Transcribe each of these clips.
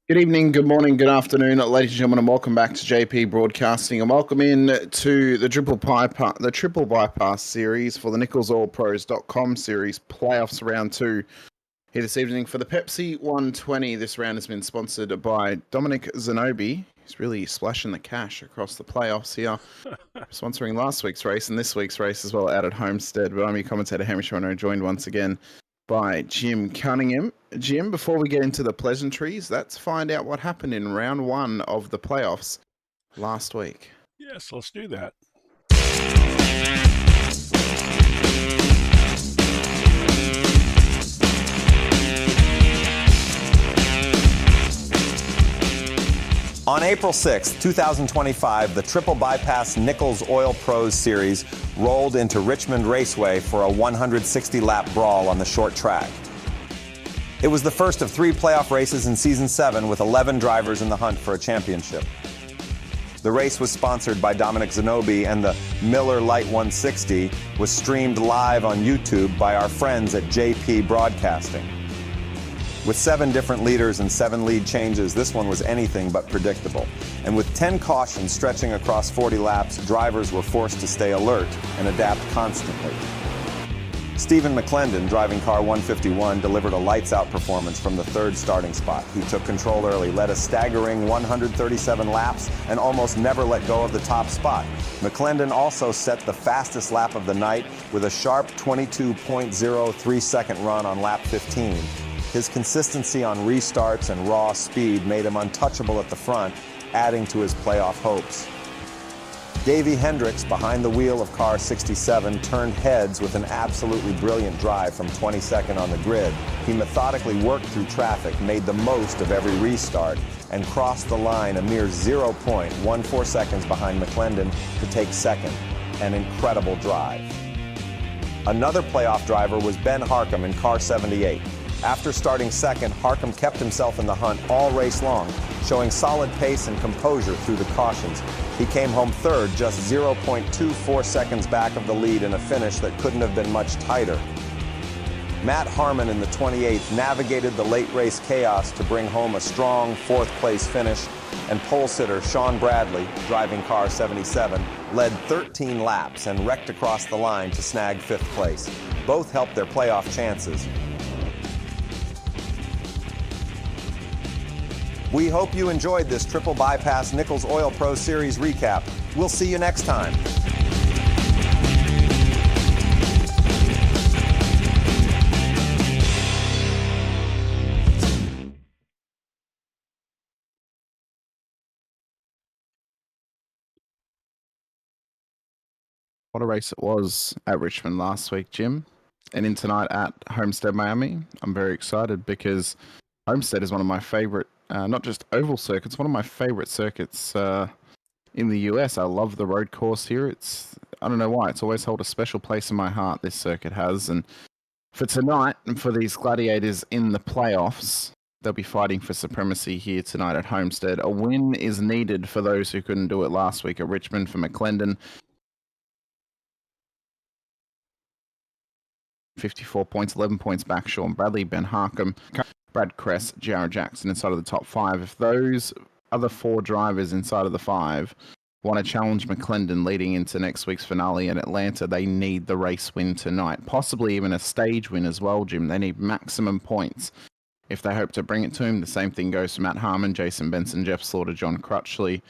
Good evening, good morning, good afternoon, ladies and gentlemen, and welcome back to JP Broadcasting, and welcome in to the Triple Bypass series for the NicholsOilPros.com series playoffs round 2 here this evening for the Pepsi 120. This round has been sponsored by Domenic Zenobi. He's really splashing the cash across the playoffs here, sponsoring last week's race and this week's race as well out at Homestead. But I'm your commentator, Hamish, Munro, joined once again by Jim Cunningham. Jim, before we get into the pleasantries, let's find out what happened in round 1 of the playoffs last week. Yes, let's do that. On April 6, 2025, the Triple Bypass Nichols Oil Pros Series rolled into Richmond Raceway for a 160-lap brawl on the short track. It was the first of 3 playoff races in Season 7 with 11 drivers in the hunt for a championship. The race was sponsored by Domenic Zenobi, and the Miller Lite 160 was streamed live on YouTube by our friends at JP Broadcasting. With 7 different leaders and 7 lead changes, this one was anything but predictable. And with 10 cautions stretching across 40 laps, drivers were forced to stay alert and adapt constantly. Stephen McClendon, driving car 151, delivered a lights-out performance from the 3rd starting spot. He took control early, led a staggering 137 laps, and almost never let go of the top spot. McClendon also set the fastest lap of the night with a sharp 22.03-second run on lap 15. His consistency on restarts and raw speed made him untouchable at the front, adding to his playoff hopes. Davey Hendricks, behind the wheel of car 67, turned heads with an absolutely brilliant drive from 22nd on the grid. He methodically worked through traffic, made the most of every restart, and crossed the line a mere 0.14 seconds behind McClendon to take 2nd. An incredible drive. Another playoff driver was Ben Harcum in car 78. After starting 2nd, Harcum kept himself in the hunt all race long, showing solid pace and composure through the cautions. He came home 3rd, just 0.24 seconds back of the lead in a finish that couldn't have been much tighter. Matt Harmon in the 28th navigated the late race chaos to bring home a strong 4th place finish, and pole sitter Sean Bradley, driving car 77, led 13 laps and wrecked across the line to snag 5th place. Both helped their playoff chances. We hope you enjoyed this Triple Bypass Nichols Oil Pro Series recap. We'll see you next time. What a race it was at Richmond last week, Jim. And in tonight at Homestead, Miami. I'm very excited because Homestead is one of my favorite, not just oval circuits, one of my favorite circuits in the US. I love the road course here. I don't know why, it's always held a special place in my heart, this circuit has. And for tonight, and for these gladiators in the playoffs, they'll be fighting for supremacy here tonight at Homestead. A win is needed for those who couldn't do it last week at Richmond for McClendon. 54 points, 11 points back. Sean Bradley, Ben Harkham, Brad Kress, Jared Jackson inside of the top 5. If those other 4 drivers inside of the 5 want to challenge McClendon leading into next week's finale in Atlanta, they need the race win tonight. Possibly even a stage win as well, Jim. They need maximum points if they hope to bring it to him. The same thing goes for Matt Harmon, Jason Benson, Jeff Slaughter, John Crutchley.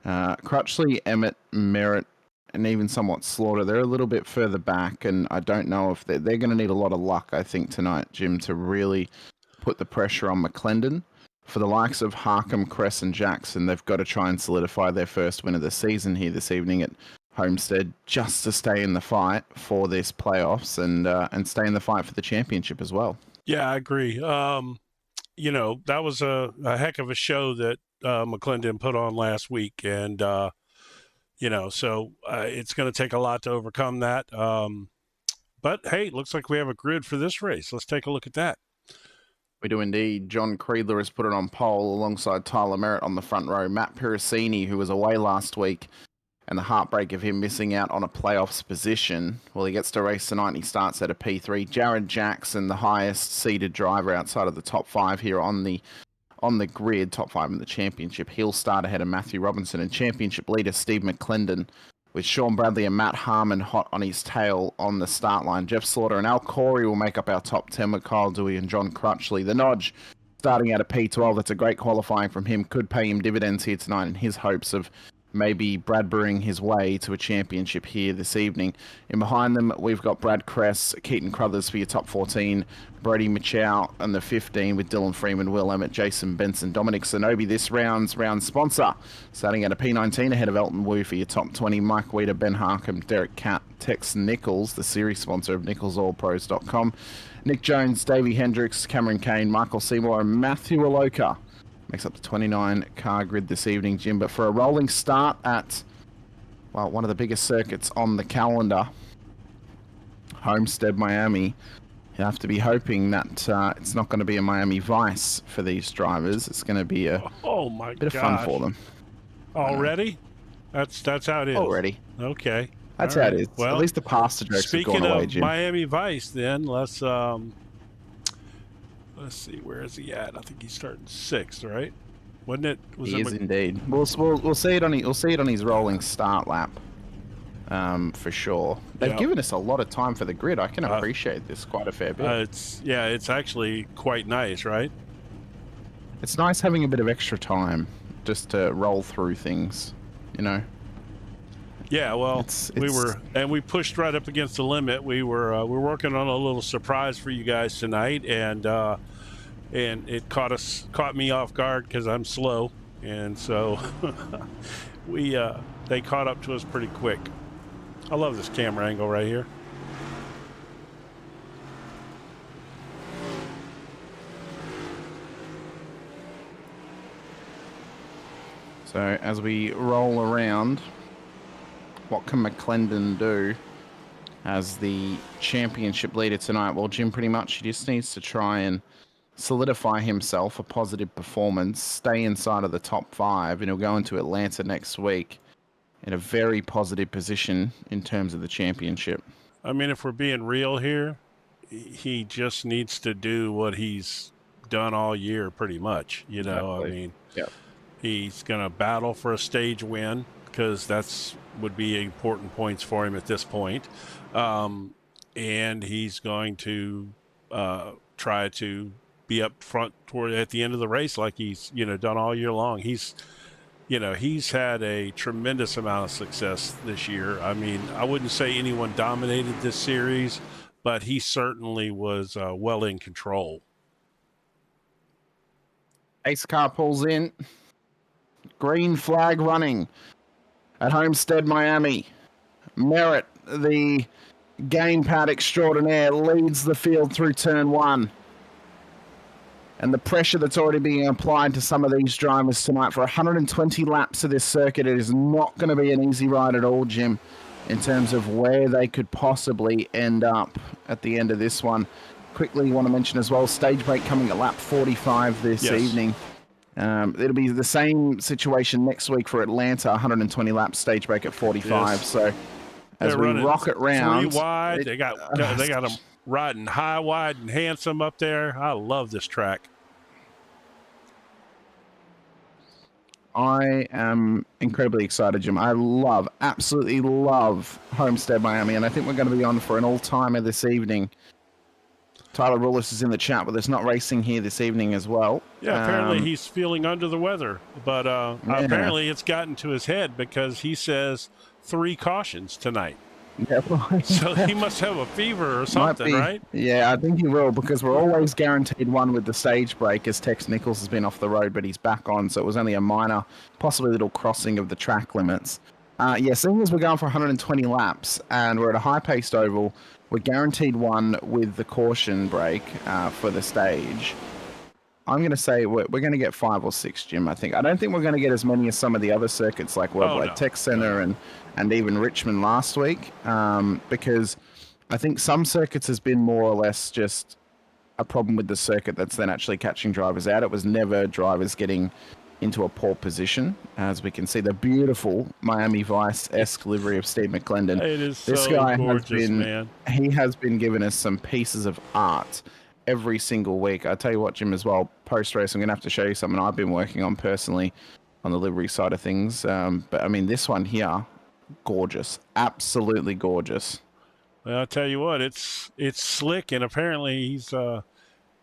Crutchley, Emmett, Merritt, and even somewhat Slaughter, they're a little bit further back, and I don't know if they're going to need a lot of luck, I think, tonight, Jim, to really put the pressure on McClendon. For the likes of Harkham, Kress, and Jackson, they've got to try and solidify their first win of the season here this evening at Homestead, just to stay in the fight for this playoffs and stay in the fight for the championship as well. Yeah, I agree. You know, that was a heck of a show that McClendon put on last week, and you know, so it's going to take a lot to overcome that. But hey, looks like we have a grid for this race. Let's take a look at that. We do indeed. John Creedler has put it on pole alongside Tyler Merritt on the front row. Matt Piracini, who was away last week, and the heartbreak of him missing out on a playoffs position. Well, he gets to race tonight and he starts at a P3. Jared Jackson, the highest seeded driver outside of the top 5 here on the grid, top 5 in the championship. He'll start ahead of Matthew Robinson and championship leader Steve McClendon, with Sean Bradley and Matt Harmon hot on his tail on the start line. Jeff Slaughter and Al Corey will make up our top 10 with Kyle Dewey and John Crutchley. The Nodge starting out of P12. That's a great qualifying from him. Could pay him dividends here tonight in his hopes of maybe Bradburying his way to a championship here this evening. In behind them, we've got Brad Kress, Keaton Crothers for your top 14, Brody Michow and the 15 with Dylan Freeman, Will Emmett, Jason Benson, Domenic Zenobi, this round sponsor, starting at a P19 ahead of Elton Wu for your top 20, Mike Weeder, Ben Harkham, Derek Catt, Tex Nichols, the series sponsor of NicholsOilPros.com, Nick Jones, Davey Hendricks, Cameron Kane, Michael Seymour, and Matthew Aloka. Makes up the 29 car grid this evening, Jim. But for a rolling start at, well, one of the biggest circuits on the calendar, Homestead, Miami, you have to be hoping that it's not going to be a Miami Vice for these drivers. It's going to be a bit of fun for them. Already? That's how it is. Already. Okay. That's how it is. Well, at least the pasta jokes have gone away, Jim. Speaking of Miami Vice, then let's see, where is he at? I think he's starting 6th, right? Wasn't it? He is indeed. We'll see it on his rolling start lap, for sure. They've given us a lot of time for the grid. I can appreciate this quite a fair bit. It's actually quite nice, right? It's nice having a bit of extra time just to roll through things, you know. Yeah, well, we pushed right up against the limit. We're working on a little surprise for you guys tonight, and it caught me off guard because I'm slow, and so they caught up to us pretty quick. I love this camera angle right here. So as we roll around, what can McClendon do as the championship leader tonight? Well, Jim, pretty much he just needs to try and solidify himself a positive performance, stay inside of the top 5, and he'll go into Atlanta next week in a very positive position in terms of the championship. I mean, if we're being real here, he just needs to do what he's done all year pretty much. You know, exactly. I mean, he's going to battle for a stage win because that's would be important points for him at this point. And he's going to try to be up front at the end of the race like he's done all year long. He's had a tremendous amount of success this year. I mean, I wouldn't say anyone dominated this series, but he certainly was well in control. Ace car pulls in. Green flag running at Homestead, Miami. Merritt, the gamepad extraordinaire, leads the field through turn 1. And the pressure that's already being applied to some of these drivers tonight for 120 laps of this circuit, it is not going to be an easy ride at all, Jim, in terms of where they could possibly end up at the end of this one. Quickly want to mention as well, stage break coming at lap 45 this evening. It'll be the same situation next week for Atlanta, 120 laps, stage break at 45. Yes. So as we rocket round, 3 wide, they got them riding high, wide, and handsome up there. I love this track. I am incredibly excited, Jim. I absolutely love Homestead, Miami, and I think we're going to be on for an all-timer this evening. Tyler Rullis is in the chat, but there's not racing here this evening as well. Yeah, apparently he's feeling under the weather, but apparently it's gotten to his head because he says 3 cautions tonight. Yeah, so he must have a fever or something, right? Yeah, I think he will, because we're always guaranteed one with the stage break, as Tex Nichols has been off the road, but he's back on, so it was only a minor, possibly little crossing of the track limits. Seeing as we're going for 120 laps and we're at a high-paced oval, we're guaranteed one with the caution break for the stage. I'm going to say we're going to get 5 or 6, Jim, I think. I don't think we're going to get as many as some of the other circuits like Worldwide Tech Center and even Richmond last week, because I think some circuits has been more or less just a problem with the circuit that's then actually catching drivers out. It was never drivers getting into a poor position. As we can see, the beautiful Miami Vice-esque livery of Steve McClendon. It is this so guy gorgeous, man. He has been giving us some pieces of art every single week. I tell you what, Jim, as well, post-race, I'm going to have to show you something I've been working on personally on the livery side of things. But I mean, this one here, gorgeous, absolutely gorgeous. Well, I'll tell you what, it's slick, and apparently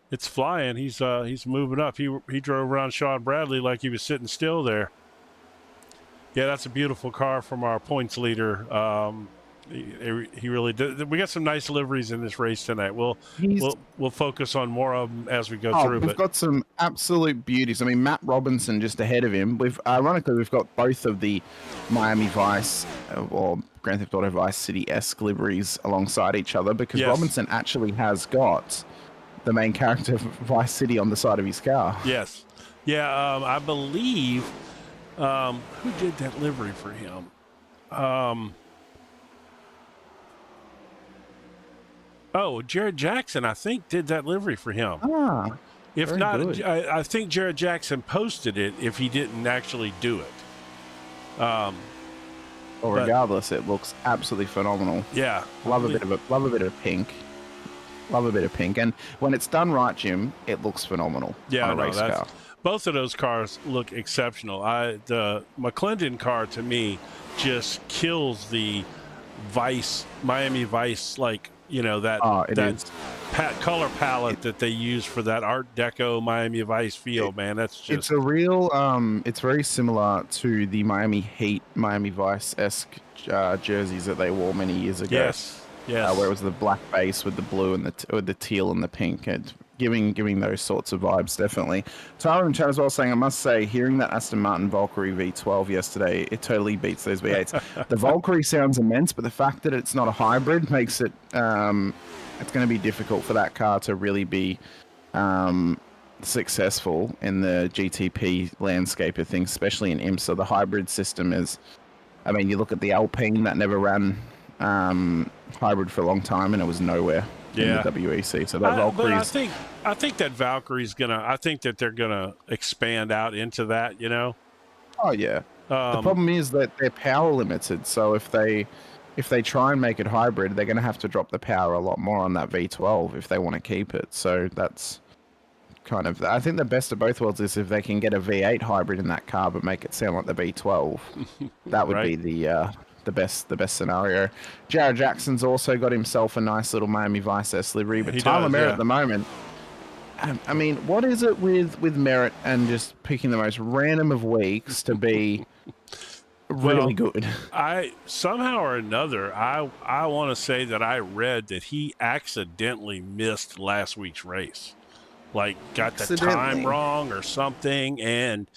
it's flying. He's moving up. He drove around Sean Bradley like he was sitting still there. Yeah, that's a beautiful car from our points leader. He really did. We got some nice liveries in this race tonight. We'll focus on more of them as we go through. We've got some absolute beauties. I mean, Matt Robinson just ahead of him. Ironically, we've got both of the Miami Vice or Grand Theft Auto Vice City-esque liveries alongside each other, because Robinson actually has got the main character of Vice City on the side of his car. Yes. Yeah, I believe who did that livery for him? Jared Jackson, I think, did that livery for him. If not, I think Jared Jackson posted it if he didn't actually do it. Regardless, it looks absolutely phenomenal. Yeah. Love a bit of pink. Love a bit of pink. And when it's done right, Jim, it looks phenomenal on a race car. Both of those cars look exceptional. The McClendon car, to me, just kills the Miami Vice, that color palette that they use for that Art Deco Miami Vice feel, man. That's just... It's a real, it's very similar to the Miami Heat, Miami Vice-esque jerseys that they wore many years ago. Yes. Where it was the black base with the blue and the teal and the pink. It's giving those sorts of vibes, definitely. Tyler in chat as well saying, I must say, hearing that Aston Martin Valkyrie V12 yesterday, it totally beats those V8s. The Valkyrie sounds immense, but the fact that it's not a hybrid makes it, it's going to be difficult for that car to really be successful in the GTP landscape of things, especially in IMSA. The hybrid system is, I mean, you look at the Alpine, that never ran hybrid for a long time, and it was nowhere in the WEC. So that Valkyrie's... But I think that Valkyrie's I think that they're gonna expand out into that. Oh yeah. The problem is that they're power limited. So if they try and make it hybrid, they're gonna have to drop the power a lot more on that V12 if they want to keep it. So that's kind of... I think the best of both worlds is if they can get a V8 hybrid in that car, but make it sound like the V12. That would be the best scenario. Jared Jackson's also got himself a nice little Miami Vice S livery, but Tyler Merritt at the moment, I mean, what is it with Merritt and just picking the most random of weeks to be really good? I somehow or another, I want to say that I read that he accidentally missed last week's race, like got the time wrong or something, and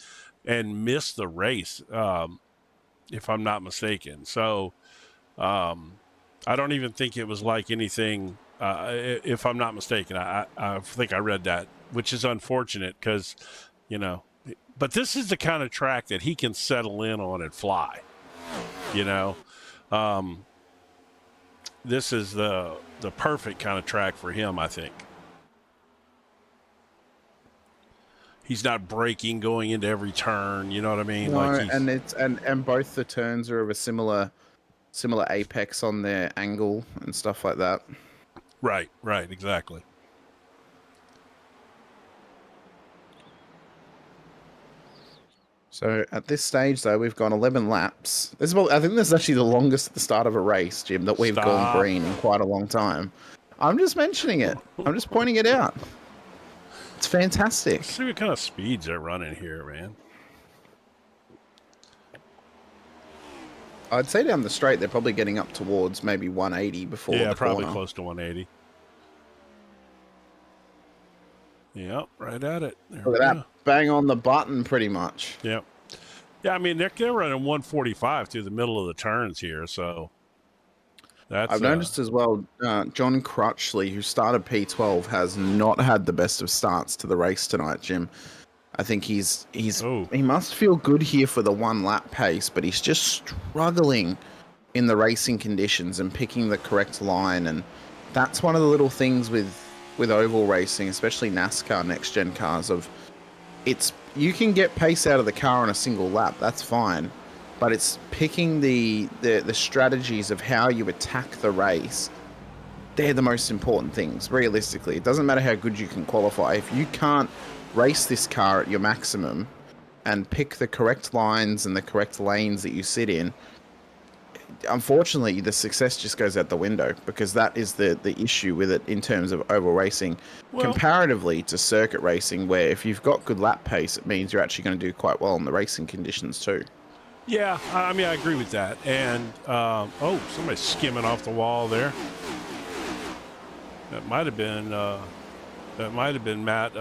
missed the race, if I'm not mistaken. So I don't even think it was like anything. If I'm not mistaken, I think I read that, which is unfortunate because, you know, but this is the kind of track that he can settle in on and fly, you know. This is the perfect kind of track for him, I think. He's not braking going into every turn, you know what I mean? No, like and it's and both the turns are of a similar apex on their angle and stuff like that. Right, exactly. So at this stage, though, we've gone 11 laps. I think this is actually the longest at the start of a race, Jim, that we've gone green in quite a long time. I'm just mentioning it. I'm just pointing it out. It's fantastic. Let's see what kind of speeds they're running here, man. I'd say down the straight, they're probably getting up towards maybe 180 before the probably corner. Close to 180. Yep, right at it. There Look at that. Bang on the button, pretty much. Yep. Yeah, I mean, they're running 145 through the middle of the turns here, so that's... I've noticed as well, John Crutchley, who started P12, has not had the best of starts to the race tonight, Jim. I think he must feel good here for the one lap pace, but he's just struggling in the racing conditions and picking the correct line. And that's one of the little things with oval racing, especially NASCAR next gen cars, you can get pace out of the car on a single lap, that's fine, but it's picking the strategies of how you attack the race. They're the most important things, realistically. It doesn't matter how good you can qualify. If you can't race this car at your maximum and pick the correct lines and the correct lanes that you sit in, unfortunately, the success just goes out the window, because that is the issue with it in terms of oval racing, comparatively to circuit racing, where if you've got good lap pace, it means you're actually going to do quite well in the racing conditions too. Yeah, I mean, I agree with that. And, somebody's skimming off the wall there. That might have been Matt.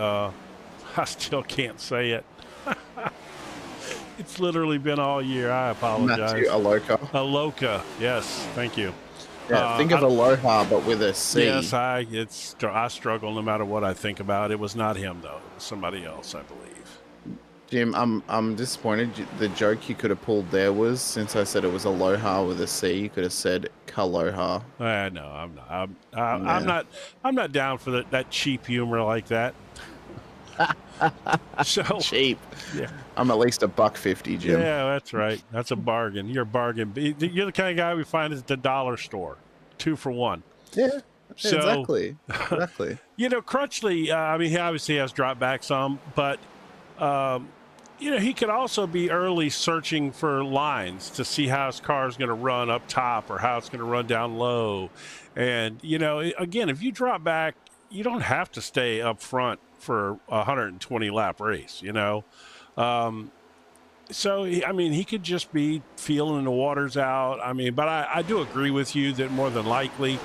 I still can't say it. It's literally been all year. I apologize. Matthew Aloka. Aloka, yes, thank you. Yeah, think of Aloha, but with a C. Yes, I struggle no matter what I think about. It was not him though; it was somebody else, I believe. Jim, I'm disappointed. The joke you could have pulled there was, since I said it was Aloha with a C, you could have said Kaloha. No, I'm not. I'm not down for that cheap humor like that. So cheap. Yeah, I'm at least $1.50, Jim. Yeah, that's right. That's a bargain. You're a bargain. You're the kind of guy we find at the dollar store, 2 for $1. Yeah, exactly. You know, Crutchley. I mean, he obviously has dropped back some, but he could also be early searching for lines to see how his car is going to run up top or how it's going to run down low. And again, if you drop back, you don't have to stay up front for a 120 lap race, so I mean, he could just be feeling the waters out. I mean, but I do agree with you that more than likely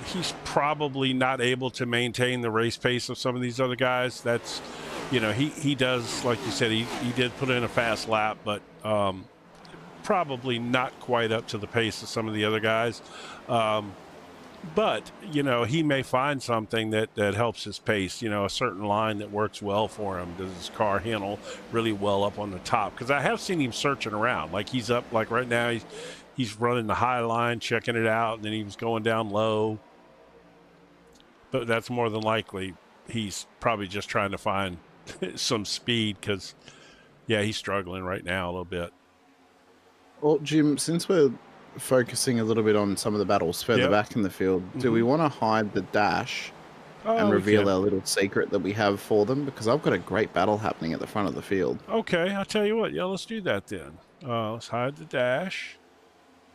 he's probably not able to maintain the race pace of some of these other guys. That's, he does, like you said, he did put in a fast lap, but probably not quite up to the pace of some of the other guys. But, he may find something that helps his pace, a certain line that works well for him. Does his car handle really well up on the top? Because I have seen him searching around. Like he's up, like right now, he's running the high line, checking it out, and then he was going down low. But that's more than likely he's probably just trying to find some speed because, yeah, he's struggling right now a little bit. Well, Jim, since we're focusing a little bit on some of the battles further back in the field, do we want to hide the dash and reveal our little secret that we have for them? Because I've got a great battle happening at the front of the field. Okay, I'll tell you what. Yeah, let's do that then. Let's hide the dash.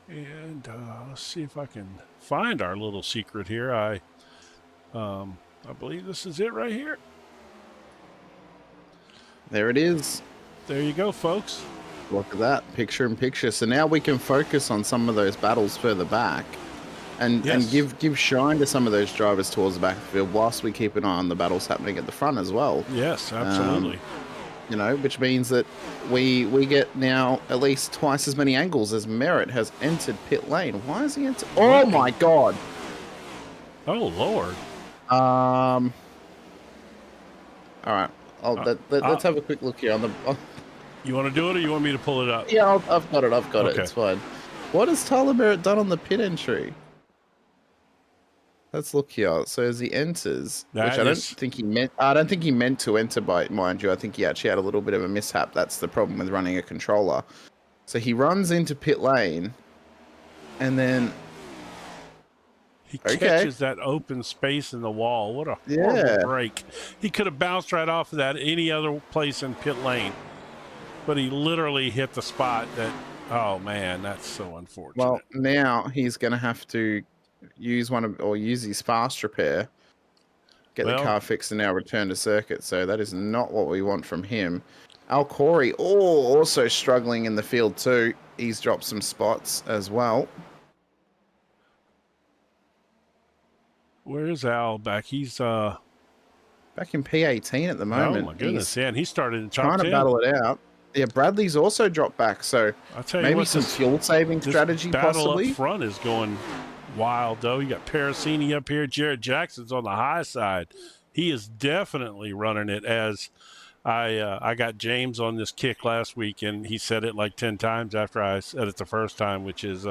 And let's see if I can find our little secret here. I believe this is it right here. There it is. There you go, folks. Look at that, picture in picture. So now we can focus on some of those battles further back, and give shine to some of those drivers towards the back of the field, whilst we keep an eye on the battles happening at the front as well. Yes, absolutely. You know, which means that we get now at least twice as many angles as Merritt has entered pit lane. Why is he entered? Oh my God! Oh Lord! All right, let's have a quick look here on the. You want to do it, or you want me to pull it up? Yeah, I've got it. Okay. It's fine. What has Tyler Merritt done on the pit entry? Let's look here. So as he enters, which I don't think he meant to enter, by mind you. I think he actually had a little bit of a mishap. That's the problem with running a controller. So he runs into pit lane, and then he catches that open space in the wall. What a horrible break! He could have bounced right off of that any other place in pit lane, but he literally hit the spot that. Oh man, that's so unfortunate. Well, now he's going to have to use use his fast repair, get the car fixed, and now return to circuit. So that is not what we want from him. Al Corey, also struggling in the field too. He's dropped some spots as well. Where is Al back? He's back in P18 at the moment. Oh my goodness, and he started in top trying 10. To battle it out. Yeah, Bradley's also dropped back, so I'll tell you maybe what, some fuel-saving strategy battle possibly. Up front is going wild, though. You got Parasini up here. Jared Jackson's on the high side. He is definitely running it. As I got James on this kick last week, and he said it like 10 times after I said it the first time, which is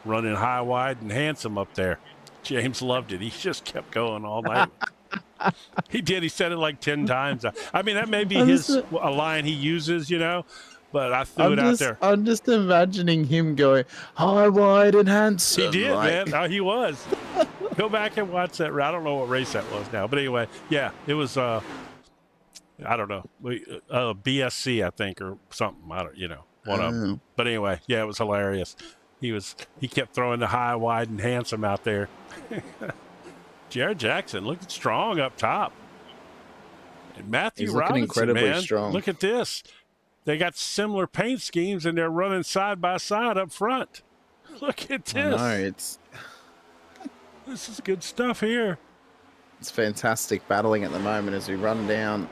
running high, wide, and handsome up there. James loved it. He just kept going all night. He did. He said it like 10 times. I mean, that may be a line he uses, you know, but I threw it out there. I'm just imagining him going high, wide, and handsome. He did, man. Oh, he was. Go back and watch that. I don't know what race that was now, but anyway, yeah, it was. I don't know, BSC, I think, or something. I don't, one of them. But anyway, yeah, it was hilarious. He kept throwing the high, wide, and handsome out there. Jared Jackson looking strong up top. And Matthew Robinson, incredibly man, strong. Look at this. They got similar paint schemes, and they're running side by side up front. Look at this. This is good stuff here. It's fantastic battling at the moment. As we run down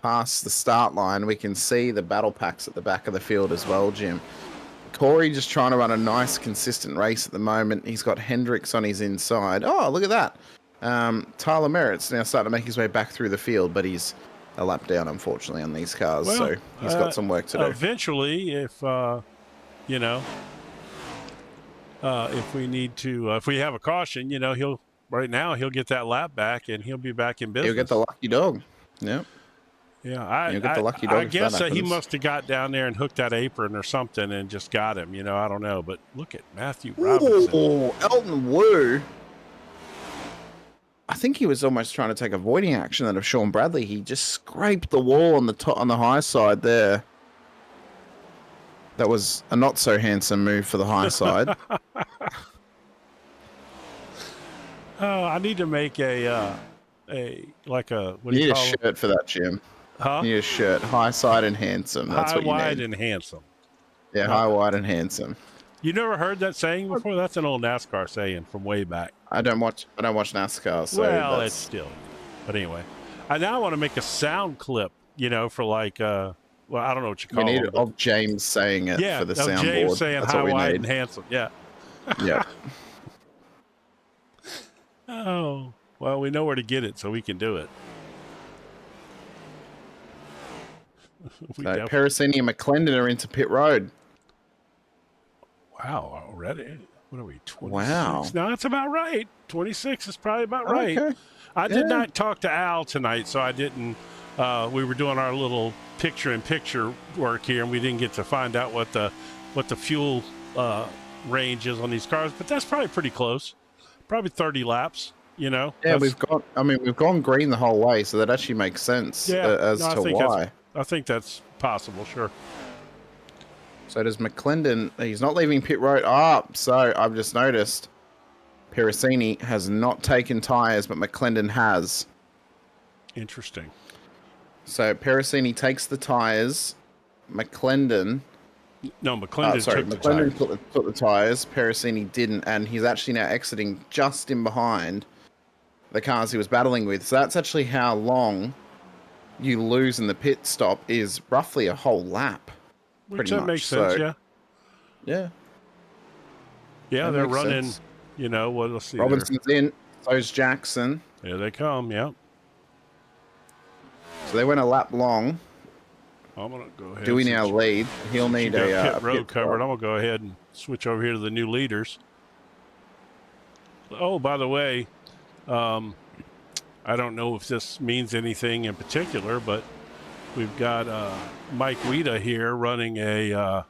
past the start line, we can see the battle packs at the back of the field as well, Jim. Corey just trying to run a nice, consistent race at the moment. He's got Hendricks on his inside. Oh, look at that. Tyler Merritt's now starting to make his way back through the field, but he's a lap down, unfortunately, on these cars. So he's got some work to do. Eventually, if we need to, if we have a caution, he'll get that lap back and he'll be back in business. He'll get the lucky dog. Yeah. Yeah, I guess he must have got down there and hooked that apron or something and just got him. I don't know. But look at Matthew Robinson. Oh, Elton Wu. I think he was almost trying to take avoiding action out of Sean Bradley. He just scraped the wall on the high side there. That was a not so handsome move for the high side. Oh, I need to make a what do you need a shirt for that, Jim. Huh? You need a shirt, high side and handsome. That's high, what you wide, need. and handsome. Yeah, high, wide, and handsome. You never heard that saying before? That's an old NASCAR saying from way back. I don't watch NASCAR, so it's still. But anyway, I now want to make a sound clip, for like I don't know what you call it. We need of James saying it for the soundboard. James saying high, wide, and handsome. Yeah. Yeah. Oh, well, we know where to get it, so we can do it. Parasini and McClendon are into pit road. Wow, already? What are we, 26? Wow. No, that's about right. 26 is probably about right. Okay. I did not talk to Al tonight, so I didn't. We were doing our little picture-in-picture work here, and we didn't get to find out what the fuel range is on these cars, but that's probably pretty close. Probably 30 laps. Yeah, we've gone green the whole way, so that actually makes sense as to why. I think that's possible, sure. So does McClendon. He's not leaving pit road. So I've just noticed Parasini has not taken tyres, but McClendon has. Interesting. So Pericini takes the tires. McClendon McClendon took the tires. Pericini didn't, and he's actually now exiting just in behind the cars he was battling with. So that's actually how long you lose in the pit stop, is roughly a whole lap. Which that makes sense, so, yeah. Yeah. Yeah, they're running, sense. Let's see. Robinson's in, so's Jackson. Here they come, yeah. So they went a lap long. I'm going to go ahead. Dewey now lead. He'll need a pit road covered. I'm going to go ahead and switch over here to the new leaders. Oh, by the way, I don't know if this means anything in particular, but we've got Mike Wita here running a. I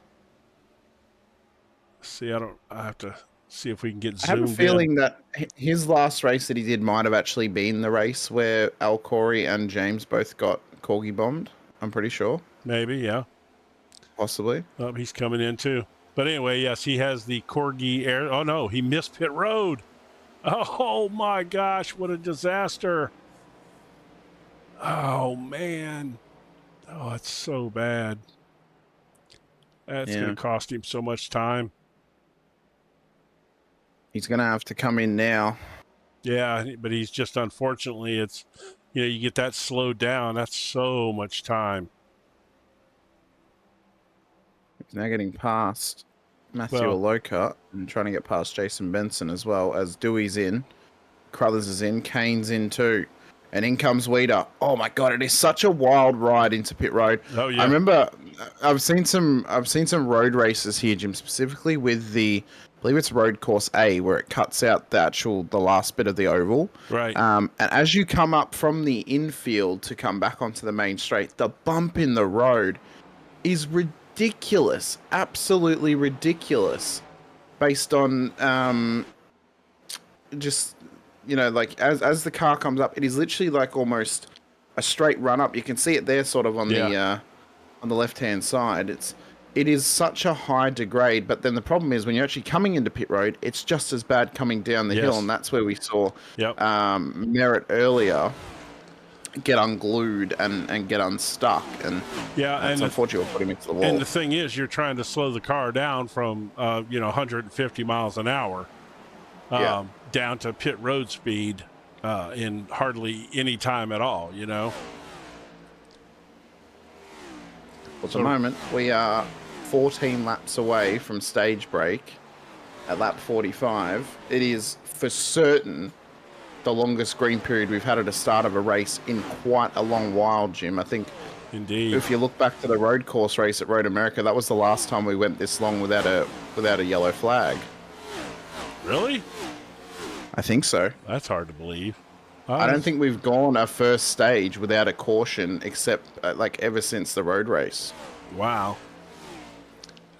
have to see if we can get zoomed in. I have a feeling that his last race that he did might have actually been the race where Al Corey and James both got corgi bombed. I'm pretty sure. Maybe, yeah. Possibly. Oh, he's coming in too. But anyway, yes, he has the corgi air. Oh no, he missed pit road. Oh my gosh, what a disaster. Oh man. Oh, it's so bad. That's going to cost him so much time. He's going to have to come in now. Yeah, but he's just, unfortunately, it's, you get that slowed down. That's so much time. He's now getting past Matthew Aloka and trying to get past Jason Benson as well, as Dewey's in. Crothers is in. Kane's in too. And in comes Weeder. Oh my God! It is such a wild ride into pit road. Oh yeah. I remember I've seen some road races here, Jim, specifically with I believe it's road course A, where it cuts out the last bit of the oval. Right. And as you come up from the infield to come back onto the main straight, the bump in the road is ridiculous, absolutely ridiculous, based on just. Like as the car comes up, it is literally like almost a straight run up. You can see it there, sort of on the left-hand side. It is such a high degrade, but then the problem is when you're actually coming into pit road, it's just as bad coming down the hill, and that's where we saw Merritt earlier get unglued and get unstuck, and that's unfortunate put him into the wall. And the thing is, you're trying to slow the car down from 150 miles an hour. Down to pit road speed in hardly any time at all, Well, at the moment, we are 14 laps away from stage break at lap 45. It is for certain the longest green period we've had at the start of a race in quite a long while, Jim. I think, indeed, if you look back to the road course race at Road America, that was the last time we went this long without a yellow flag. Really? I think so. That's hard to believe. I don't think we've gone our first stage without a caution, except ever since the road race. Wow.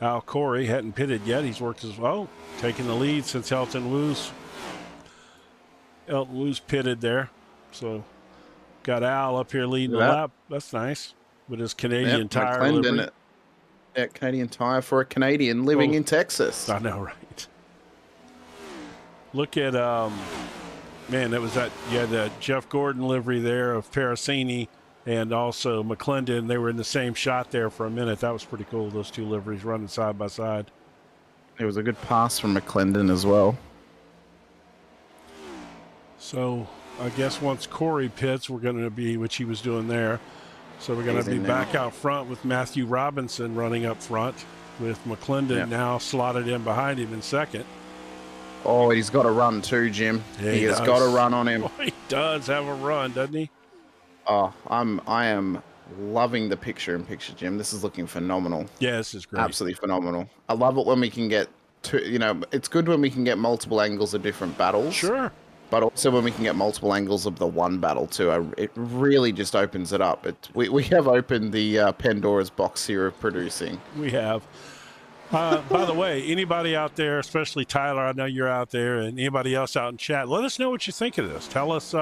Al Corey hadn't pitted yet. He's worked as well, taking the lead since Elton Wu's pitted there. So got Al up here leading the lap. That's nice with his Canadian tire livery. Canadian tire for a Canadian living in Texas. I know, right? Look at, that was that, you had that Jeff Gordon livery there of Pericini and also McClendon. They were in the same shot there for a minute. That was pretty cool, those two liveries running side by side. It was a good pass from McClendon as well. So I guess once Corey pits, we're going to be, which he was doing there. So we're going to be back out front with Matthew Robinson running up front with McClendon now slotted in behind him in second. Oh, he's got a run too, Jim. Yeah, he has got a run on him. Oh, he does have a run, doesn't he? Oh, I am loving the picture-in-picture, Jim. This is looking phenomenal. Yeah, this is great. Absolutely phenomenal. I love it when we can get it's good when we can get multiple angles of different battles. Sure. But also when we can get multiple angles of the one battle too. It really just opens it up. We have opened the Pandora's box here of producing. We have. By the way, anybody out there, especially Tyler, I know you're out there, and anybody else out in chat, let us know what you think of this. Tell us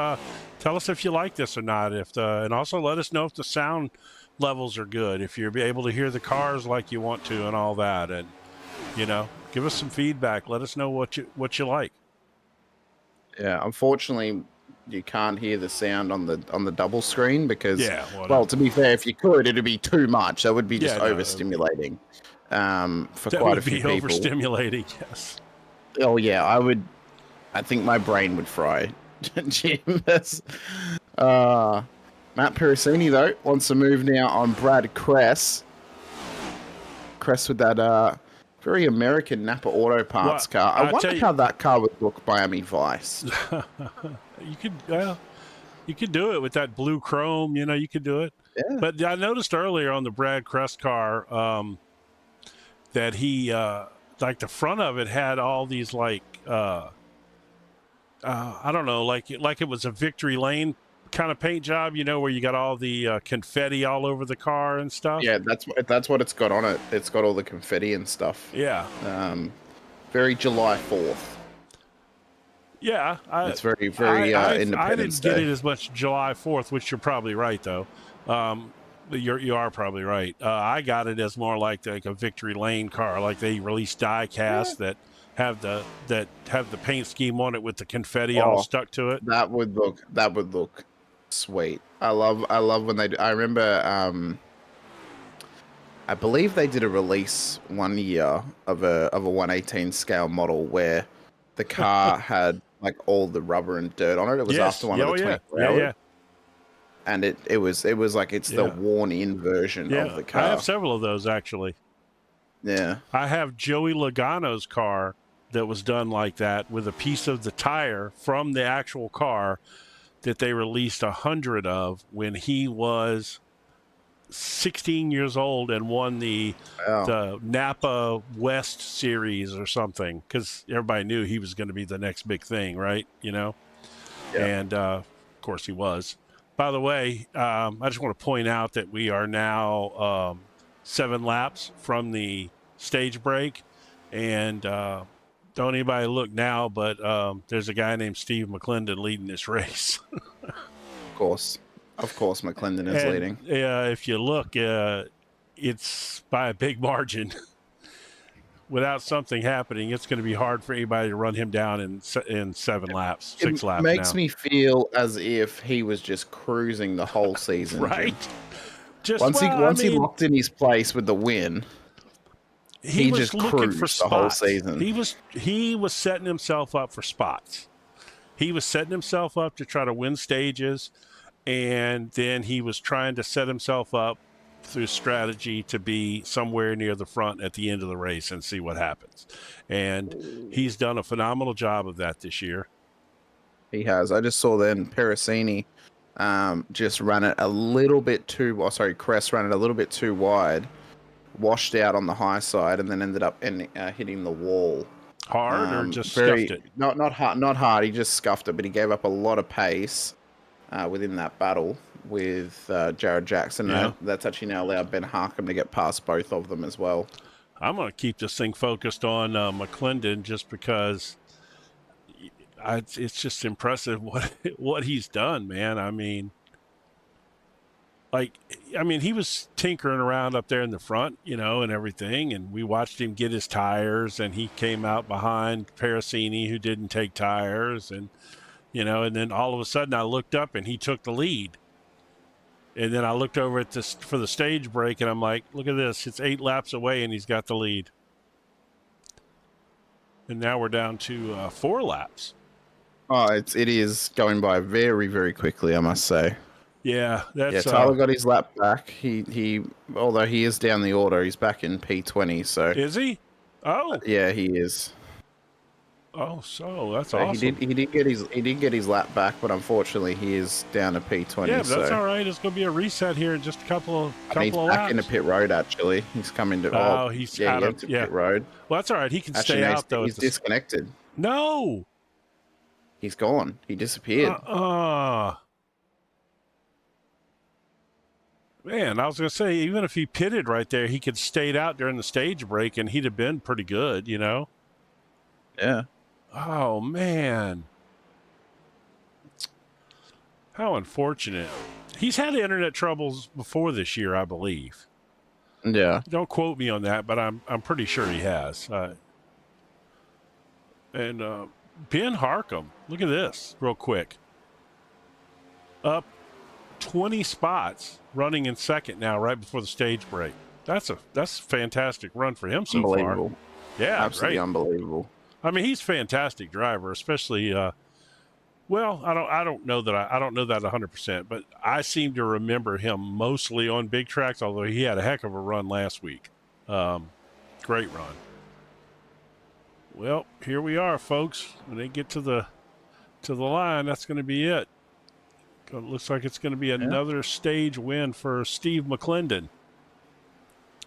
if you like this or not. And also let us know if the sound levels are good, if you're able to hear the cars like you want to, and all that. And give us some feedback. Let us know what you like. Yeah, unfortunately, you can't hear the sound on the double screen because, Yeah, well, to be fair, if you could, it'd be too much. That would be just no, overstimulating for that quite would a few be people. overstimulating. Yes. Oh yeah, I think my brain would fry. Jim, Matt Piracini though wants to move now on Brad Kress. Kress with that very American Napa Auto Parts car. I wonder how that car would look Miami Vice. You could do it with that blue chrome. You could do it. Yeah. But I noticed earlier on the Brad Kress car that he like the front of it had all these like I don't know, like it was a Victory Lane kind of paint job, where you got all the confetti all over the car and stuff. Yeah, that's what it's got on it. It's got all the confetti and stuff. Yeah. Very July 4th. Yeah, it's very Independence I didn't Day. get it as much July 4th, which you're probably right though. You are probably right. I got it as more like a Victory Lane car, like they released die casts that have the paint scheme on it with the confetti all stuck to it. That would look sweet. I love when they do. I remember I believe they did a release one year of a 1/18 scale model where the car had like all the rubber and dirt on it. It was after one of the 24 hours. Yeah. And it was like it's the worn in version of the car. I have several of those actually. Yeah. I have Joey Logano's car that was done like that with a piece of the tire from the actual car that they released 100 of when he was 16 years old and won the Napa West Series or something, because everybody knew he was going to be the next big thing, right? Yeah. And of course he was. By the way, I just want to point out that we are now 7 laps from the stage break, and don't anybody look now, but there's a guy named Steve McClendon leading this race. Of course, McClendon is leading. If you look, it's by a big margin. Without something happening, it's going to be hard for anybody to run him down in 6 laps. It makes me feel as if he was just cruising the whole season. Right. Once he locked in his place with the win, he was just looking for cruised the whole season. He was setting himself up for spots. He was setting himself up to try to win stages, and then he was trying to set himself up through strategy to be somewhere near the front at the end of the race and see what happens. And he's done a phenomenal job of that this year. He has. I just saw then Piracini just ran it a little bit too. Kress ran it a little bit too wide, washed out on the high side, and then ended up hitting the wall. Hard or just scuffed it? Not hard. He just scuffed it, but he gave up a lot of pace within that battle with Jared Jackson. Yeah. That's actually now allowed Ben Harkham to get past both of them as well. I'm going to keep this thing focused on McClendon just because it's just impressive what he's done, man. I mean, he was tinkering around up there in the front, and everything, and we watched him get his tires, and he came out behind Piracini, who didn't take tires, and and then all of a sudden I looked up and he took the lead. And then I looked over at this for the stage break, and I'm like, look at this. It's 8 laps away, and he's got the lead. And now we're down to 4 laps. Oh, it is going by very, very quickly, I must say. Yeah, Tyler got his lap back. He although he is down the order, he's back in P20. So is he? Oh, yeah, he is. Oh, so that's awesome. He did get his lap back, but unfortunately he is down to P20. Yeah, but that's all right. It's going to be a reset here in just a couple of he's laps. back into pit road. Actually, he's coming to. He's out of pit road. Well, that's all right. He can stay out though. He's disconnected. No, he's gone. He disappeared. Man, I was going to say, even if he pitted right there, he could stayed out during the stage break, and he'd have been pretty good, Yeah. Oh, man. How unfortunate. He's had internet troubles before this year, I believe. Yeah. Don't quote me on that, but I'm pretty sure he has. And Ben Harkham, look at this real quick. up 20 spots, running in second now, right before the stage break. That's a fantastic run for him so far. Unbelievable. Yeah, Absolutely right. unbelievable. I mean, he's a fantastic driver, especially. Well, I don't know that 100%, but I seem to remember him mostly on big tracks. Although he had a heck of a run last week. Great run. Well, here we are, folks. When they get to the line, that's going to be it. It looks like it's going to be another stage win for Steve McClendon.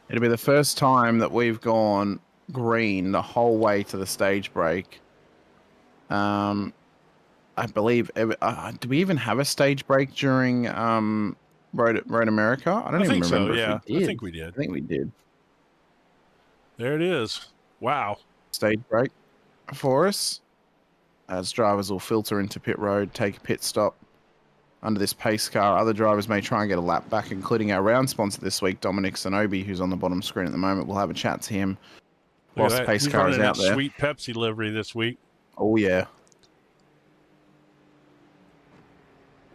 It'll be the first time that we've gone green the whole way to the stage break. I believe. Do we even have a stage break during Road America? I don't even remember. Yeah, if we did. I think we did. I think we did. There it is. Wow. Stage break for us, as drivers will filter into pit road, take a pit stop under this pace car. Other drivers may try and get a lap back, including our round sponsor this week, Domenic Zenobi, who's on the bottom screen at the moment. We'll have a chat to him whilst the pace car is out there. Sweet Pepsi livery this week. Oh yeah.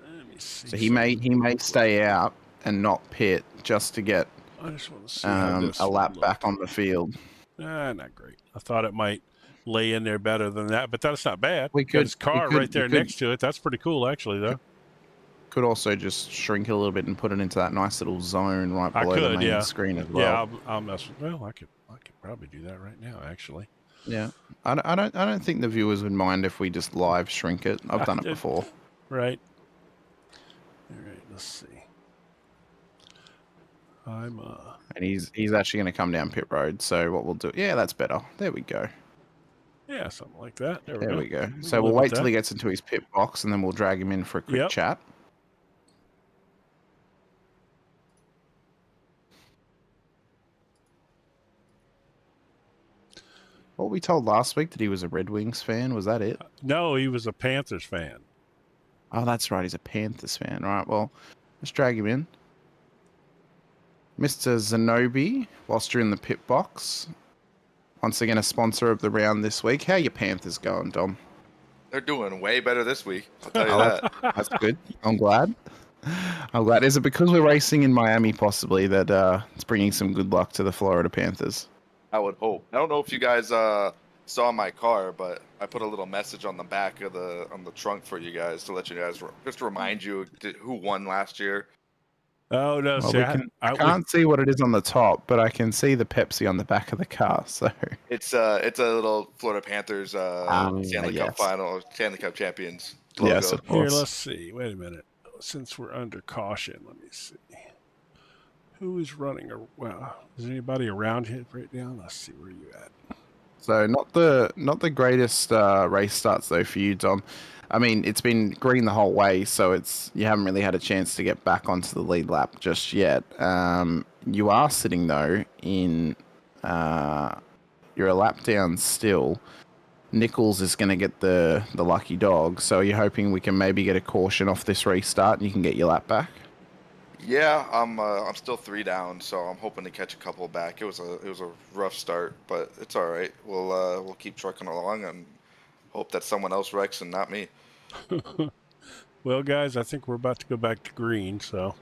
Let me see. So he may stay out and not pit just to get I just want to see a lap back on the field. Not great. I thought it might lay in there better than that, but that's not bad. We could, his car right there next to it. That's pretty cool, actually, though. Could also just shrink it a little bit and put it into that nice little zone right below the main screen as well. Yeah, I'll mess with. Well, I could probably do that right now, actually. Yeah, I don't think the viewers would mind if we just live shrink it. I've done it before. Right. All right. Let's see. And he's actually going to come down pit road. So what we'll do? Yeah, that's better. There we go. Yeah, something like that. There we go. So we'll wait till he gets into his pit box, and then we'll drag him in for a quick chat. What we told last week that he was a Red Wings fan, was that it? No, he was a Panthers fan. Oh, that's right. He's a Panthers fan. All right, well, let's drag him in. Mr. Zenobi, whilst you're in the pit box. Once again, a sponsor of the round this week. How are your Panthers going, Dom? They're doing way better this week. I'll tell you that. That's good. I'm glad. Is it because we're racing in Miami, possibly, that it's bringing some good luck to the Florida Panthers? I would hope. I don't know if you guys saw my car, but I put a little message on the back of the trunk for you guys to let you guys just to remind you who won last year. Oh no! Well, I can't see what it is on the top, but I can see the Pepsi on the back of the car. So it's a little Florida Panthers Stanley Cup final, Stanley Cup champions logo. Yes, of course. Here, let's see. Wait a minute. Since we're under caution, let me see. Who is running? Well, is anybody around here right now? Let's see where you at. So not the greatest race starts though for you, Dom. I mean, it's been green the whole way, so you haven't really had a chance to get back onto the lead lap just yet. You are sitting though in you're a lap down still. Nichols is going to get the lucky dog, so you're hoping we can maybe get a caution off this restart and you can get your lap back. Yeah, I'm still 3 down, so I'm hoping to catch a couple back. It was a rough start, but it's all right. We'll keep trucking along and hope that someone else wrecks and not me. Well, guys, I think we're about to go back to green, so.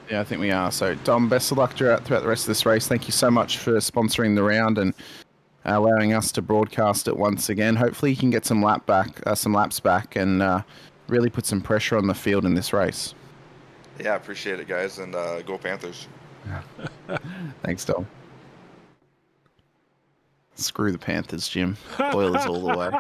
Yeah, I think we are. So, Dom, best of luck throughout the rest of this race. Thank you so much for sponsoring the round and allowing us to broadcast it once again. Hopefully, you can get some laps back, and really put some pressure on the field in this race. Yeah, I appreciate it, guys, and go Panthers. Thanks, Dom. Screw the Panthers, Jim. Oilers all the way.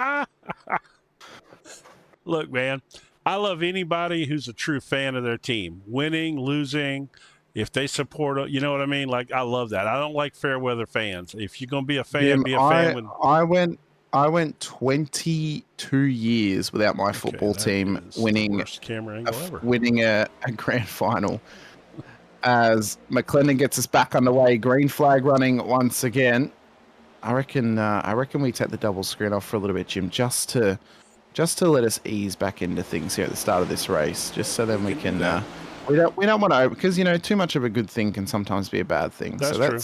Look, man, I love anybody who's a true fan of their team. Winning, losing, if they support, you know what I mean? Like, I love that. I don't like fair weather fans. If you're going to be a fan, Jim, be a fan. I went 22 years without my football team winning a grand final. As McClendon gets us back underway, green flag running once again. I reckon we take the double screen off for a little bit, Jim, just to let us ease back into things here at the start of this race, just so then we can. We don't want to, because too much of a good thing can sometimes be a bad thing. That's true.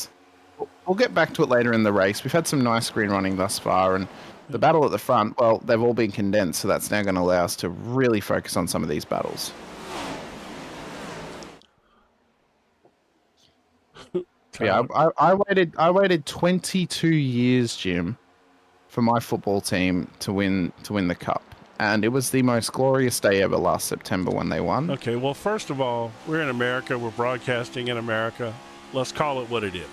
We'll get back to it later in the race. We've had some nice screen running thus far, and the battle at the front, well, they've all been condensed, so that's now going to allow us to really focus on some of these battles. Yeah, I waited 22 years, Jim, for my football team to win the cup, and it was the most glorious day ever last September when they won. Okay, well, first of all, we're in America. We're broadcasting in America. Let's call it what it is.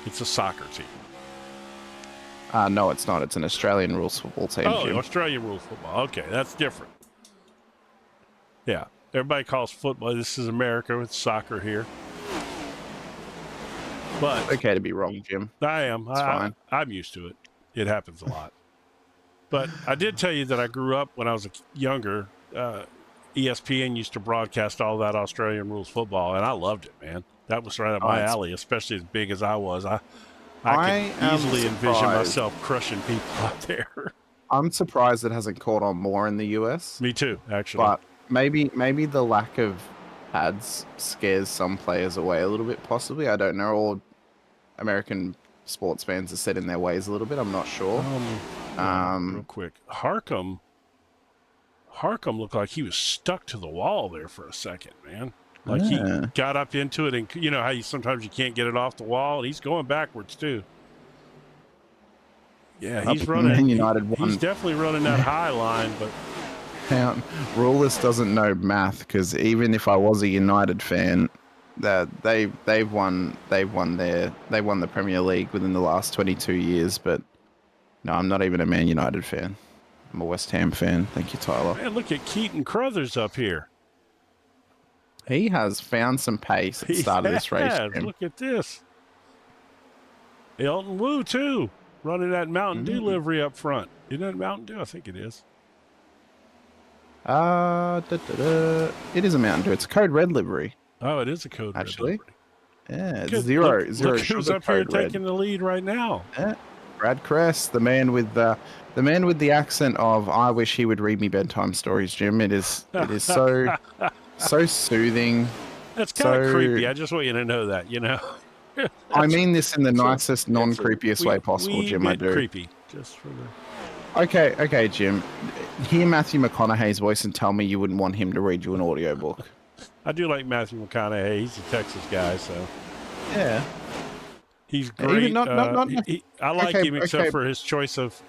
It's a soccer team. No, it's not. It's an Australian rules football team, Oh, Jim. Australian rules football. Okay, that's different. Yeah, everybody calls football. This is America with soccer here. But It's okay to be wrong, Jim. I am. It's fine. I'm used to it. It happens a lot. But I did tell you that I grew up when I was younger. ESPN used to broadcast all that Australian rules football, and I loved it, man. That was right up my alley, especially as big as I was. I could easily envision myself crushing people out there. I'm surprised it hasn't caught on more in the US. Me too, actually. But maybe the lack of ads scares some players away a little bit, possibly. I don't know. Or American sports fans are set in their ways a little bit. I'm not sure. Real quick. Harcum looked like he was stuck to the wall there for a second, man. Like he got up into it, and you know how sometimes you can't get it off the wall. He's going backwards too. Yeah, he's running. He's definitely running that high line, but Ruleless doesn't know math, because even if I was a United fan, that they've won the Premier League within the last 22 years. But no, I'm not even a Man United fan. I'm a West Ham fan. Thank you, Tyler. Man, look at Keaton Crothers up here. He has found some pace at the start of this race. Look at this. Elton Wu, too, running that Mountain Dew livery up front. Isn't that Mountain Dew? I think it is. It is a Mountain Dew. It's a Code Red livery. Oh, it is a Code Red livery. Yeah, it's zero. Look who's up here taking the lead right now. Yeah. Brad Kress, the man with the accent of "I wish he would read me bedtime stories." Jim, it is so so soothing. That's kind of creepy. I just want you to know that, you know. I mean this in the nicest, non-creepiest way possible, Jim. I do. Creepy, just for the. Okay, Jim. Hear Matthew McConaughey's voice and tell me you wouldn't want him to read you an audiobook. I do like Matthew McConaughey. He's a Texas guy, so. Yeah. He's great. I like him except okay. for his choice of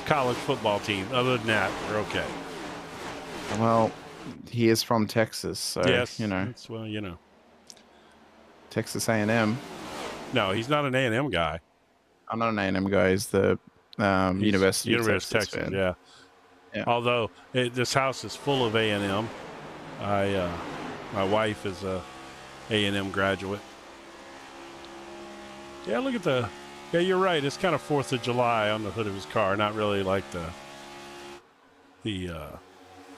college football team. Other than that, we're okay. Well, he is from Texas, so yes, you know. Well, you know. Texas A&M. No, he's not an A&M guy. I'm not an A&M guy. He's the University of Texas fan. Yeah. Although this house is full of A&M. My wife is a A&M graduate. Yeah, look at yeah, you're right. It's kind of 4th of July on the hood of his car, not really like the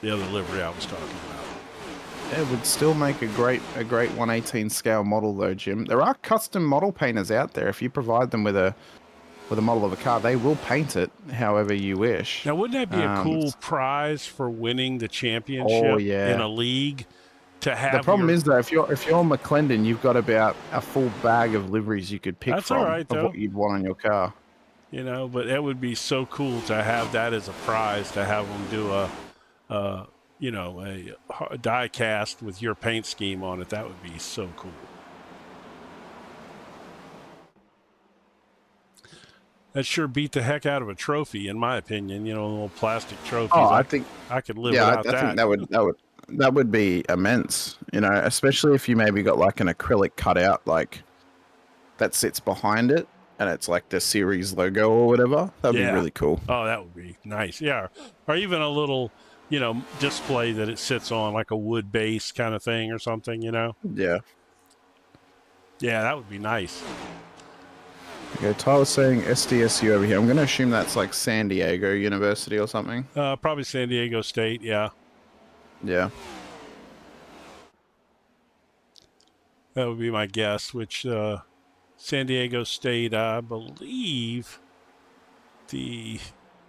other livery I was talking about. It would still make a great 1/18 scale model, though, Jim. There are custom model painters out there. If you provide them with a model of a car, they will paint it however you wish. Now, wouldn't that be a cool prize for winning the championship in a league? To have the problem is, though, if you're McClendon, you've got about a full bag of liveries you could pick from of what you'd want on your car. You know, but it would be so cool to have that as a prize, to have them do a die cast with your paint scheme on it. That would be so cool. That sure beat the heck out of a trophy, in my opinion. You know, little plastic trophies. Oh, I think I could live without that. I think that would be immense. You know, especially if you maybe got like an acrylic cutout like that sits behind it, and it's like the series logo or whatever. That'd be really cool. Oh, that would be nice. Yeah, or even a little, display that it sits on, like a wood base kind of thing or something. You know. Yeah. Yeah, that would be nice. Okay, Tyler's saying SDSU over here. I'm going to assume that's like San Diego University or something. Probably San Diego State, yeah. Yeah. That would be my guess, which San Diego State, I believe the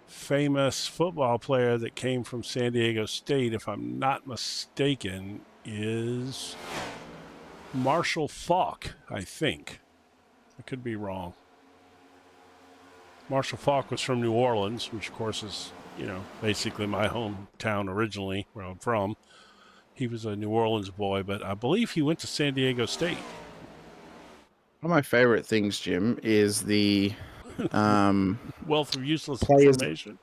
famous football player that came from San Diego State, if I'm not mistaken, is Marshall Faulk, I think. I could be wrong. Marshall Faulk was from New Orleans, which, of course, is, basically my hometown originally, where I'm from. He was a New Orleans boy, but I believe he went to San Diego State. One of my favorite things, Jim, is the wealth of useless players. information.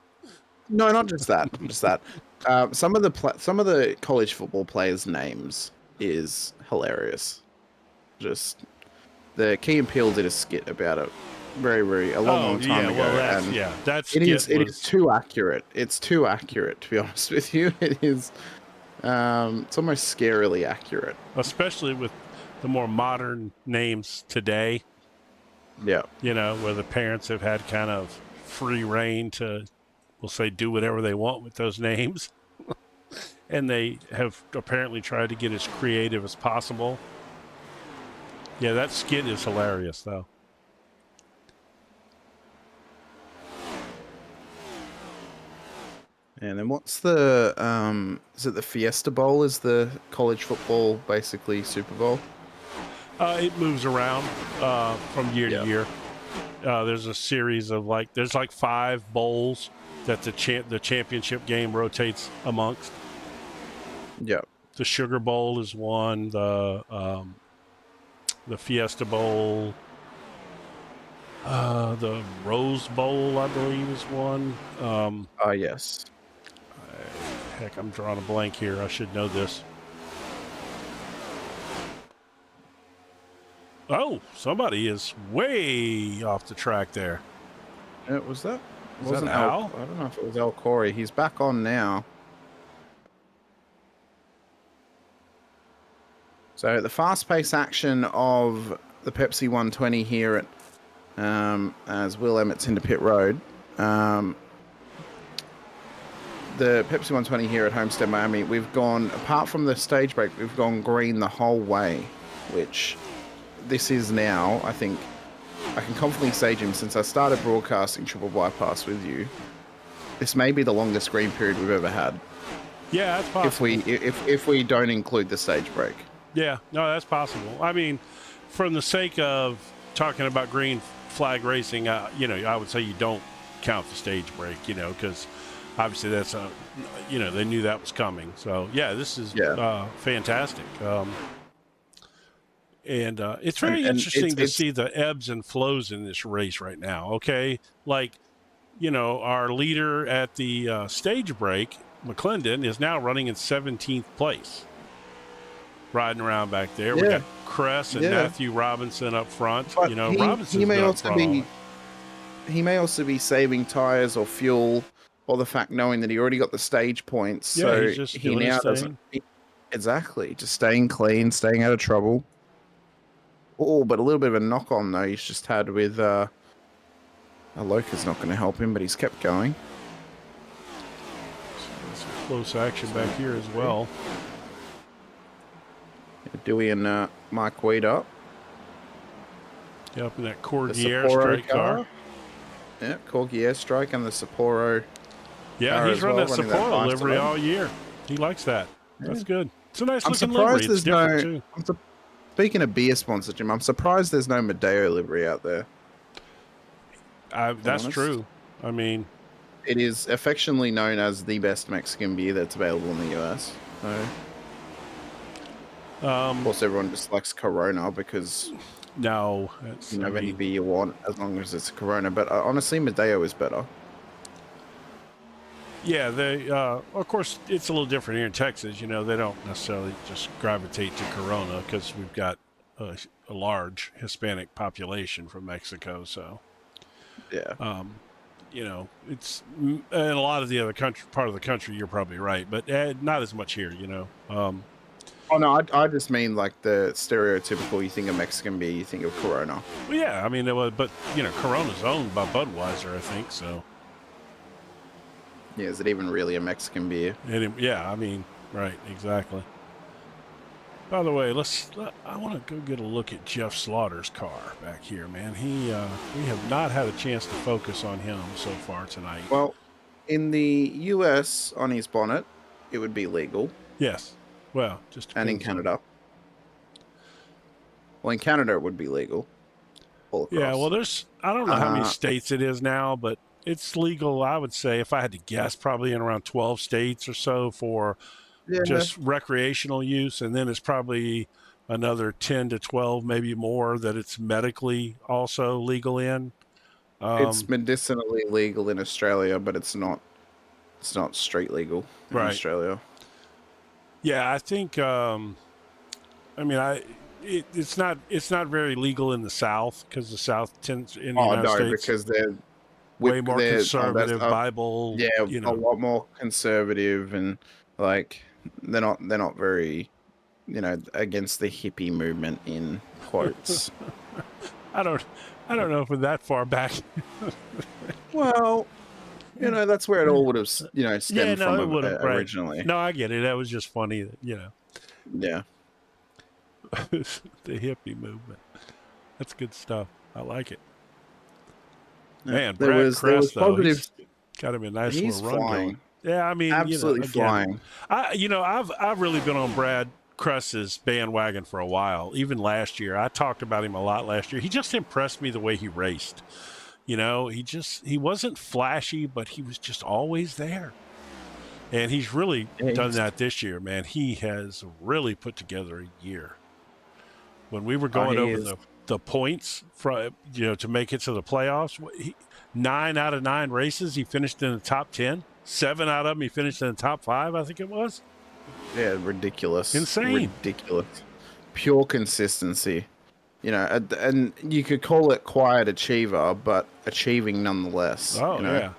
No, not just that. Not just that. Some of the college football players' names is hilarious. Just the Key and Peele did a skit about it, very a long time ago. Well, and that's it is too accurate. It's too accurate, to be honest with you. It is. It's almost scarily accurate, especially with the more modern names today. Yeah, where the parents have had kind of free reign to, we'll say, do whatever they want with those names. And they have apparently tried to get as creative as possible. Yeah, that skit is hilarious, though. And then what's the is it the Fiesta Bowl? Is the college football basically Super Bowl? It moves around from year to year. There's a series of there's 5 bowls that the championship game rotates amongst. Yeah. The Sugar Bowl is one. The Fiesta Bowl. The Rose Bowl, I believe, is one. Yes. Heck, I'm drawing a blank here. I should know this. Oh, somebody is way off the track there. Was that? Wasn't Al? I don't know if it was Al Corey. He's back on now. So the fast-paced action of the Pepsi 120 here at as Will Emmett's into pit road. The Pepsi 120 here at Homestead Miami, we've gone, apart from the stage break, we've gone green the whole way, which this is now, I think, I can confidently say, Jim, since I started broadcasting Triple Bypass with you, this may be the longest green period we've ever had. Yeah, that's possible. If we don't include the stage break. Yeah, no, that's possible. I mean, from the sake of talking about green flag racing, I would say you don't count the stage break, because obviously that's they knew that was coming. So yeah, this is fantastic. And it's very interesting to see the ebbs and flows in this race right now. Okay, our leader at the stage break, McClendon, is now running in 17th place, riding around back there. We got Cress and Matthew Robinson up front. But Robinson's he may also be saving tires or fuel, or the fact knowing that he already got the stage points. Yeah, so he's just he now doesn't. Exactly, just staying clean, staying out of trouble. Oh, but a little bit of a knock on though he's just had with Aloka's not going to help him, but he's kept going. So some close action back here as well. Dewey and Mike Weed up. Yeah, up in that Corgi Airstrike car. Yeah, Corgi Airstrike and the Sapporo. Yeah, he's run that Sapporo livery all year. He likes that. Yeah. That's good. It's a nice looking livery. It's different too. Speaking of beer sponsor, Jim, I'm surprised there's no Madeo livery out there. That's true. I mean, it is affectionately known as the best Mexican beer that's available in the US. So, of course, everyone just likes Corona because you can have any beer you want as long as it's Corona. But honestly, Madeo is better. Yeah, they of course it's a little different here in Texas. They don't necessarily just gravitate to Corona because we've got a large Hispanic population from Mexico. So yeah, it's in a lot of the other part of the country. You're probably right, but not as much here. Oh no, I just mean like the stereotypical. You think of Mexican beer, you think of Corona. Well, yeah, I mean, but Corona's owned by Budweiser, I think so. Yeah, is it even really a Mexican beer? Right, exactly. By the way, I want to go get a look at Jeff Slaughter's car back here, man. We have not had a chance to focus on him so far tonight. Well, in the US, on his bonnet, it would be legal. Yes. Well, and in Canada. Well, in Canada, it would be legal. Yeah, well, I don't know how many states it is now, but it's legal, I would say, if I had to guess, probably in around 12 states or so for just recreational use. And then it's probably another 10 to 12, maybe more, that it's medically also legal in. It's medicinally legal in Australia, but it's not street legal in Right. Australia. Yeah, I think. It's not very legal in the South, because the South tends in the United States because they're way more conservative. that's, Bible, yeah, you a know. lot more conservative, and like they're not very, against the hippie movement in quotes. I don't know if we're that far back. Well, that's where it all would have, stemmed from it would have originally. Right. No, I get it. That was just funny, Yeah. The hippie movement. That's good stuff. I like it. Man, there was positive. Got him a nice He's little run flying. going. Yeah, I mean, Absolutely flying. I've really been on Brad Kress's bandwagon for a while. Even last year, I talked about him a lot last year. He just impressed me the way he raced. He wasn't flashy, but he was just always there. And he's really done that this year, man. He has really put together a year. When we were going over the points to make it to the playoffs, 9 out of 9 races he finished in the top 10. 7 out of them he finished in the top 5, I think it was. Yeah, ridiculous. Insane. Ridiculous. Pure consistency. And you could call it quiet achiever, but achieving nonetheless. Oh, yeah.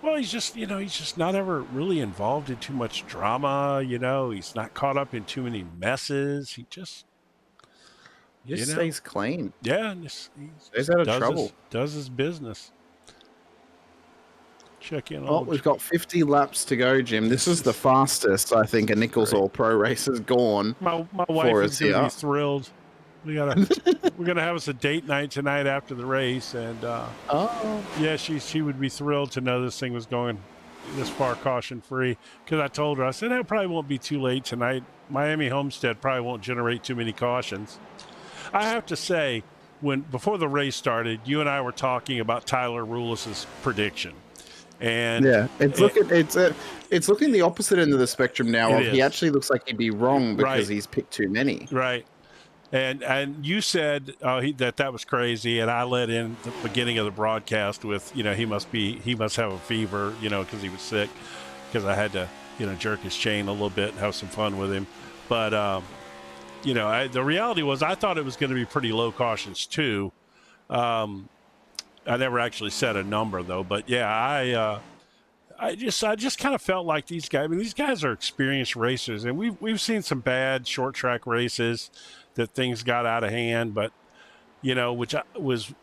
Well, he's just not ever really involved in too much drama. He's not caught up in too many messes. He just stays clean. Yeah, he stays out of trouble. Does his business. Check in. Oh, we've got 50 laps to go, Jim. This is the fastest I think a Nichols Oil Pro race has gone. My wife is going to be thrilled. We're gonna have us a date night tonight after the race, and yeah, she would be thrilled to know this thing was going this far caution free. Because I told her, I said, it probably won't be too late tonight. Miami Homestead probably won't generate too many cautions. I have to say, before the race started, you and I were talking about Tyler Rulis's prediction, and yeah, it's looking the opposite end of the spectrum now. He actually looks like he'd be wrong because he's picked too many. Right. And you said that was crazy, and I let in the beginning of the broadcast with he must have a fever, because he was sick, because I had to jerk his chain a little bit and have some fun with him. But the reality was I thought it was going to be pretty low cautions too. I never actually said a number though, but yeah, I just kind of felt like these guys. I mean, these guys are experienced racers, and we've seen some bad short track races that things got out of hand, but which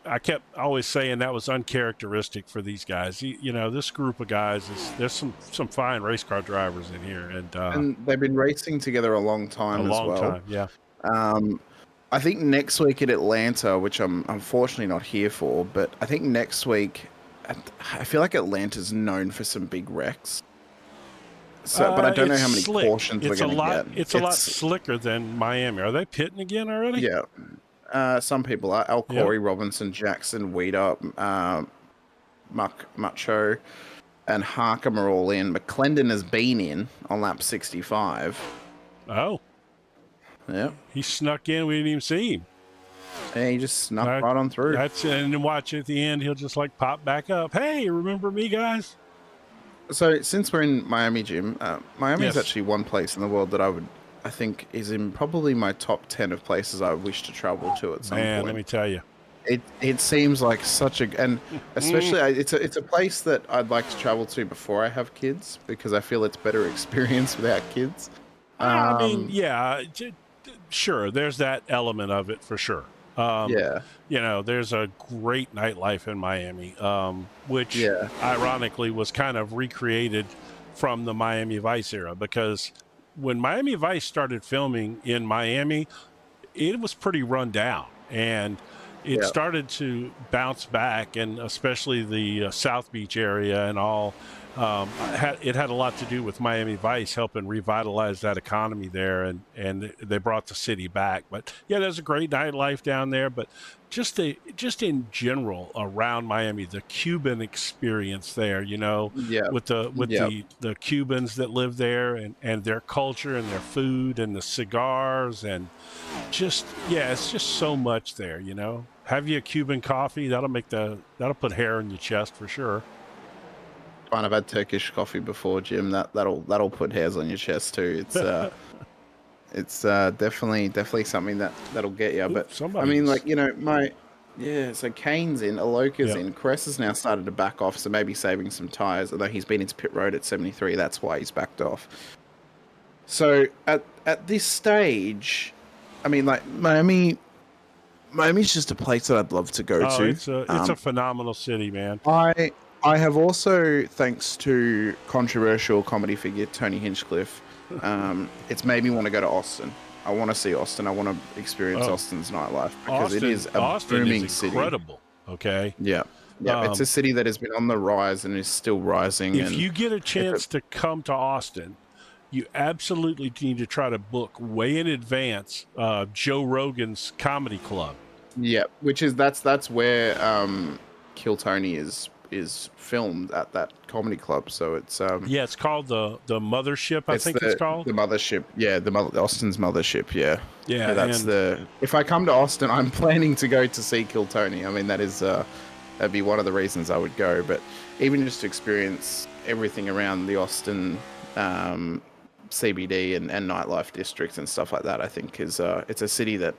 I kept always saying that was uncharacteristic for these guys. This group of guys there's some fine race car drivers in here, and they've been racing together a long time. Yeah. I think next week at Atlanta, which I'm unfortunately not here for, but I think next week, I feel like Atlanta's known for some big wrecks. So, but I don't know how many cautions we're going to get. It's a lot slicker than Miami. Are they pitting again already? Yeah. Some people are. Corey Robinson, Jackson, Weeder, Macho, and Harkham are all in. McClendon has been in on lap 65. Oh. Yeah. He snuck in. We didn't even see him. Yeah, he just snuck right on through. And then watch at the end, he'll just pop back up. Hey, remember me, guys? So since we're in Miami, Jim, Miami is actually one place in the world that I think is in probably my top 10 of places I wish to travel to at some point. Man, let me tell you. It seems like and especially it's a place that I'd like to travel to before I have kids, because I feel it's better experience without kids. I mean, yeah, sure. There's that element of it for sure. There's a great nightlife in Miami, which ironically was kind of recreated from the Miami Vice era, because when Miami Vice started filming in Miami, it was pretty run down. And, it Yeah. started to bounce back, and especially the South Beach area and all. It had a lot to do with Miami Vice helping revitalize that economy there, and they brought the city back. But yeah, there's a great nightlife down there. But just in general around Miami, the Cuban experience there, Yeah. with the Yeah. the Cubans that live there, and their culture and their food and the cigars, and it's just so much there. Have you a Cuban coffee? That'll put hair in your chest for sure. Fine, I've had Turkish coffee before, Jim. That'll put hairs on your chest too. It's definitely something that'll get you. But I mean, like, so Kane's in, Aloka's in, Cress has now started to back off, so maybe saving some tires. Although he's been into pit road at 73, that's why he's backed off. So at this stage, I mean, like, Miami's just a place that I'd love to go to. It's a phenomenal city, man. I have also, thanks to controversial comedy figure Tony Hinchcliffe, it's made me want to go to Austin. I want to see Austin. I want to experience Austin's nightlife because it is a booming city. Incredible. Okay. Yeah. It's a city that has been on the rise and is still rising. If you get a chance to come to Austin, you absolutely need to try to book way in advance Joe Rogan's comedy club. Yeah, that's where Kill Tony is filmed at that comedy club. So it's it's called the Mothership. It's called the Mothership. Yeah, Austin's Mothership. Yeah, that's If I come to Austin, I'm planning to go to see Kill Tony. I mean, that'd be one of the reasons I would go. But even just to experience everything around the Austin CBD and nightlife districts and stuff like that, I think it's a city that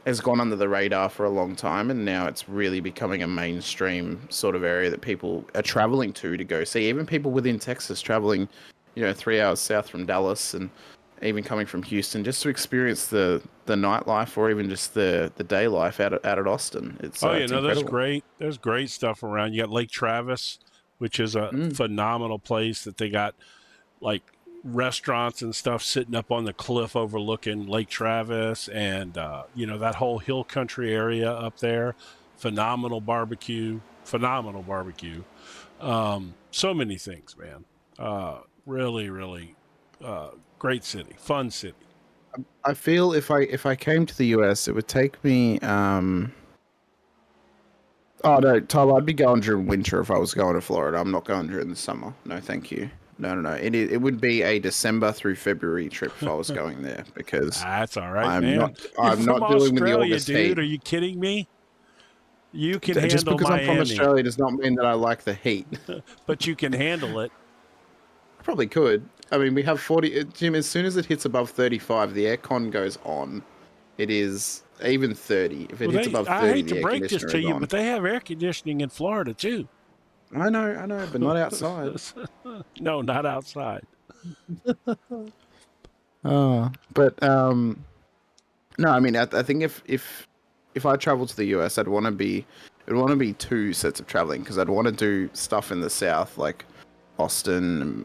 has gone under the radar for a long time, and now it's really becoming a mainstream sort of area that people are traveling to go see. Even people within Texas traveling, 3 hours south from Dallas, and even coming from Houston just to experience the nightlife or even just the day life out at Austin. It's there's great stuff around. You got Lake Travis, which is a phenomenal place that they got like restaurants and stuff sitting up on the cliff overlooking Lake Travis, and that whole hill country area up there. Phenomenal barbecue. So many things, man. Really, really great city, fun city. I feel if I came to the US, it would take me oh no, Tyler, I'd be going during winter if I was going to Florida. I'm not going during the summer. No, thank you. No. It would be a December through February trip if I was going there, because that's all right, I'm man. I'm not dealing with the August dude. heat. Are you kidding me? You can just handle because Miami. I'm from Australia does not mean that I like the heat. But you can handle it. I probably could. I mean, we have 40. Jim, as soon as it hits above 35, the aircon goes on. It is even 30. If it hits above 30, I hate the to air break this conditioner to is you, on. but they have air conditioning in Florida too. I know, but not outside. No, not outside. But no, I mean, I think if I travel to the US, I'd want to be two sets of traveling, because I'd want to do stuff in the South, like Austin,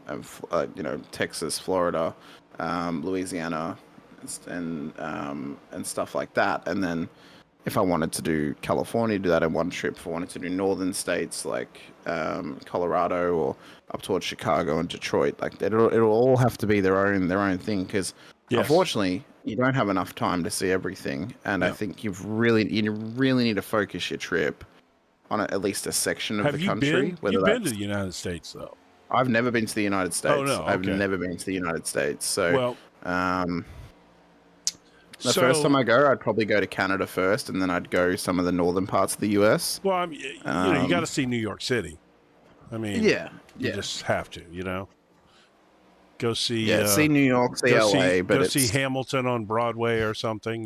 Texas, Florida, Louisiana, and stuff like that. And then if I wanted to do California, do that in one trip. If I wanted to do northern states like Colorado or up towards Chicago and Detroit, like it'll all have to be their own thing, because unfortunately you don't have enough time to see everything. And I think you really need to focus your trip on at least a section of the country. You've been to the United States, though. I've never been to the United States. Oh, no, okay. I've never been to the United States. So, well, the first time I go, I'd probably go to Canada first, and then I'd go some of the northern parts of the US. Well, I mean, you got to see New York City. I mean, you just have to, go see. See New York, see LA, but see Hamilton on Broadway or something.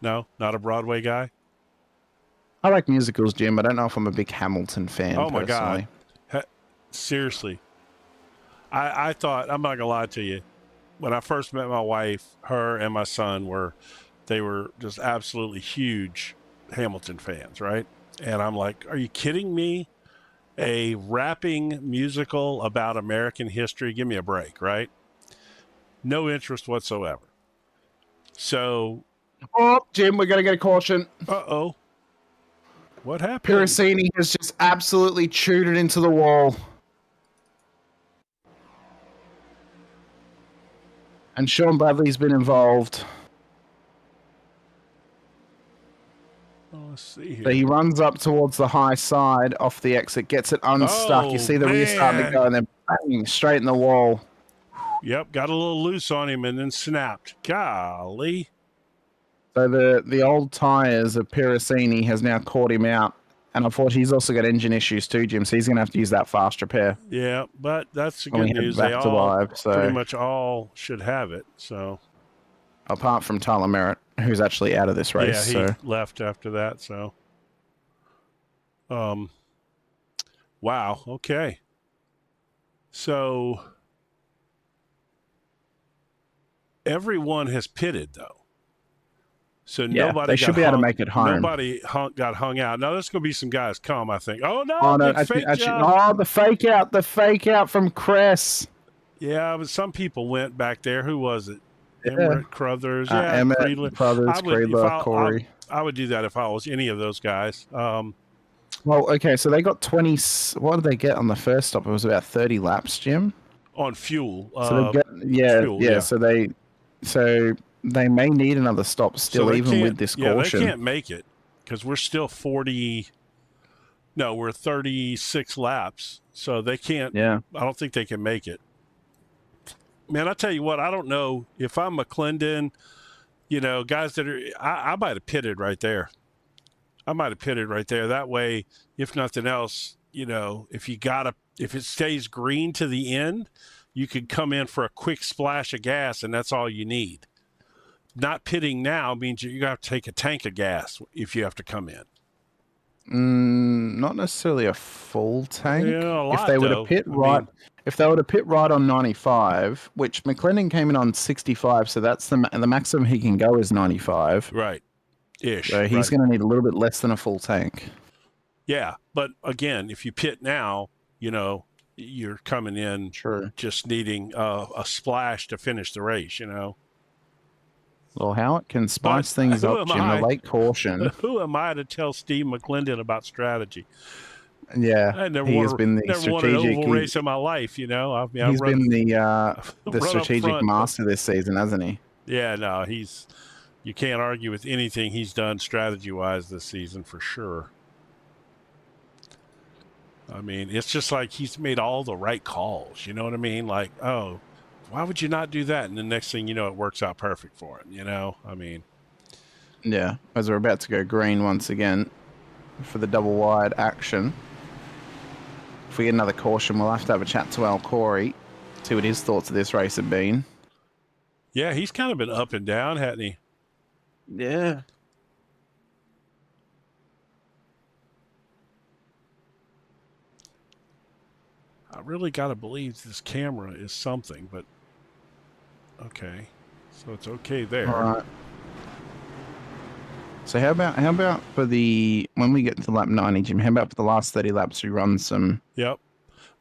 No, not a Broadway guy. I like musicals, Jim. I don't know if I'm a big Hamilton fan. Oh my personally. God! Seriously, I thought, I'm not gonna lie to you. When I first met my wife, her and my son were just absolutely huge Hamilton fans, right? And I'm like, are you kidding me? A rapping musical about American history? Give me a break, right? No interest whatsoever. So Oh, Jim, we're going to get a caution. Uh-oh. What happened? Piracini has just absolutely chewed it into the wall. And Sean Bradley's been involved. Oh, let's see here. So he runs up towards the high side off the exit, gets it unstuck. Oh, You see the rear starting to go, and then bang, straight in the wall. Yep, got a little loose on him and then snapped. Golly. So the old tyres of Piracini has now caught him out. And unfortunately, he's also got engine issues too, Jim. So he's going to have to use that fast repair. Yeah, but that's the when good we head news. back They to all live, so pretty much all should have it. So apart from Tyler Merritt, who's actually out of this race. yeah, he so left after that. So, wow. Okay. So everyone has pitted though. So yeah, nobody they should be able to make it home. Nobody got hung out. Now there's going to be some guys come, I think. Oh no! Oh no! Actually, The fake out from Cress. Yeah, but some people went back there. Who was it? Yeah. Emmett Crothers. Yeah, Emmett Crothers, Creedler, Corey. I would do that if I was any of those guys. Well, okay, so they got 20. What did they get on the first stop? It was about 30 laps, Jim. On fuel. So they get, fuel, yeah. So they may need another stop still, even with this caution. Yeah, they can't make it because we're still 40. No, we're 36 laps, so they can't. Yeah, I don't think they can make it. Man, I tell you what, I don't know if I'm McClendon. Guys that are, I might have pitted right there. That way, if nothing else, if it stays green to the end, you could come in for a quick splash of gas, and that's all you need. Not pitting now means you have to take a tank of gas if you have to come in. Not necessarily a full tank. Yeah, if they were to pit right on 95, which McClendon came in on 65, so that's the maximum he can go is 95. Right. Ish. So he's going to need a little bit less than a full tank. Yeah, but again, if you pit now, you're coming in just needing a splash to finish the race, Well, how it can spice things up, Jim, the late caution. Who am I to tell Steve McClendon about strategy? Yeah, he has been the strategic. Won an oval race in my life, he's been the strategic master this season, hasn't he? Yeah, no, you can't argue with anything he's done strategy-wise this season for sure. I mean, it's just like he's made all the right calls. You know what I mean? Like, oh, why would you not do that? And the next thing you know, it works out perfect for him, I mean. Yeah, as we're about to go green once again for the double wide action. If we get another caution, we'll have to have a chat to Al Corey, see what his thoughts of this race have been. Yeah, he's kind of been up and down, hasn't he? Yeah. I really got to believe this camera is something, but okay. So it's okay there. All right. So how about for when we get to lap 90, Jim, how about for the last 30 laps we run some I'm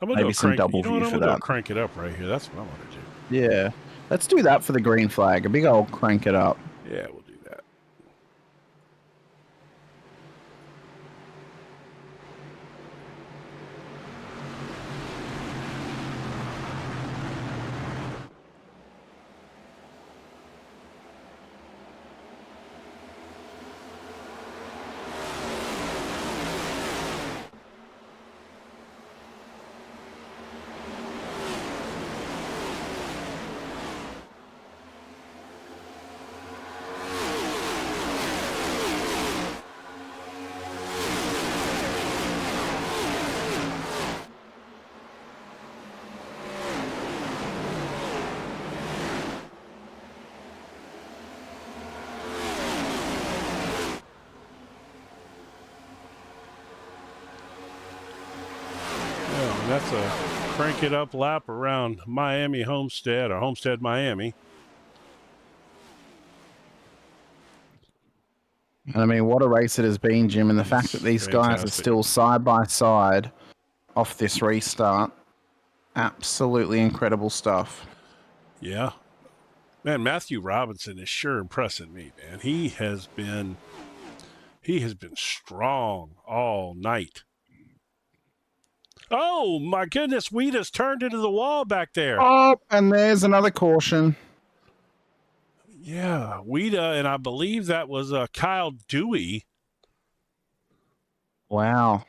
gonna maybe some double view for that. Crank it up right here. That's what I want to do. Yeah. Let's do that for the green flag. A big old crank it up. Yeah, we'll do that. That's a crank it up lap around Miami Homestead or Homestead, Miami. And I mean, what a race it has been, Jim. And the fact that these guys are still side by side off this restart. Absolutely incredible stuff. Yeah. Man, Matthew Robinson is sure impressing me, man. He has been strong all night. Oh my goodness, Wheatus turned into the wall back there. Oh, and there's another caution. Yeah, Wheata, and I believe that was Kyle Dewey. Wow.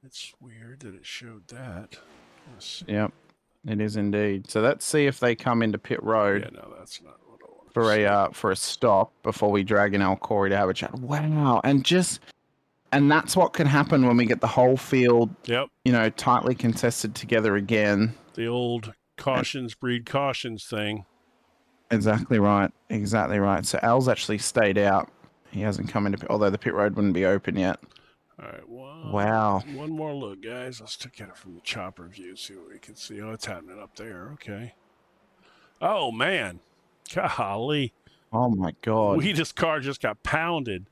It's weird that it showed that. Yep, it is indeed. So let's see if they come into pit road. Yeah, no, that's not what I want to see. For a stop before we drag in Al Corey to have a chat. Wow, and that's what can happen when we get the whole field, Yep, tightly contested together again. the old cautions breed cautions thing. Exactly right. Exactly right. So Al's actually stayed out. He hasn't come into, although the pit road wouldn't be open yet. All right, Wow. One more look, guys. Let's look at it from the chopper view, see what we can see. Oh, it's happening up there. Okay. Oh, man. Golly. Oh, my God. Wheatus car just got pounded.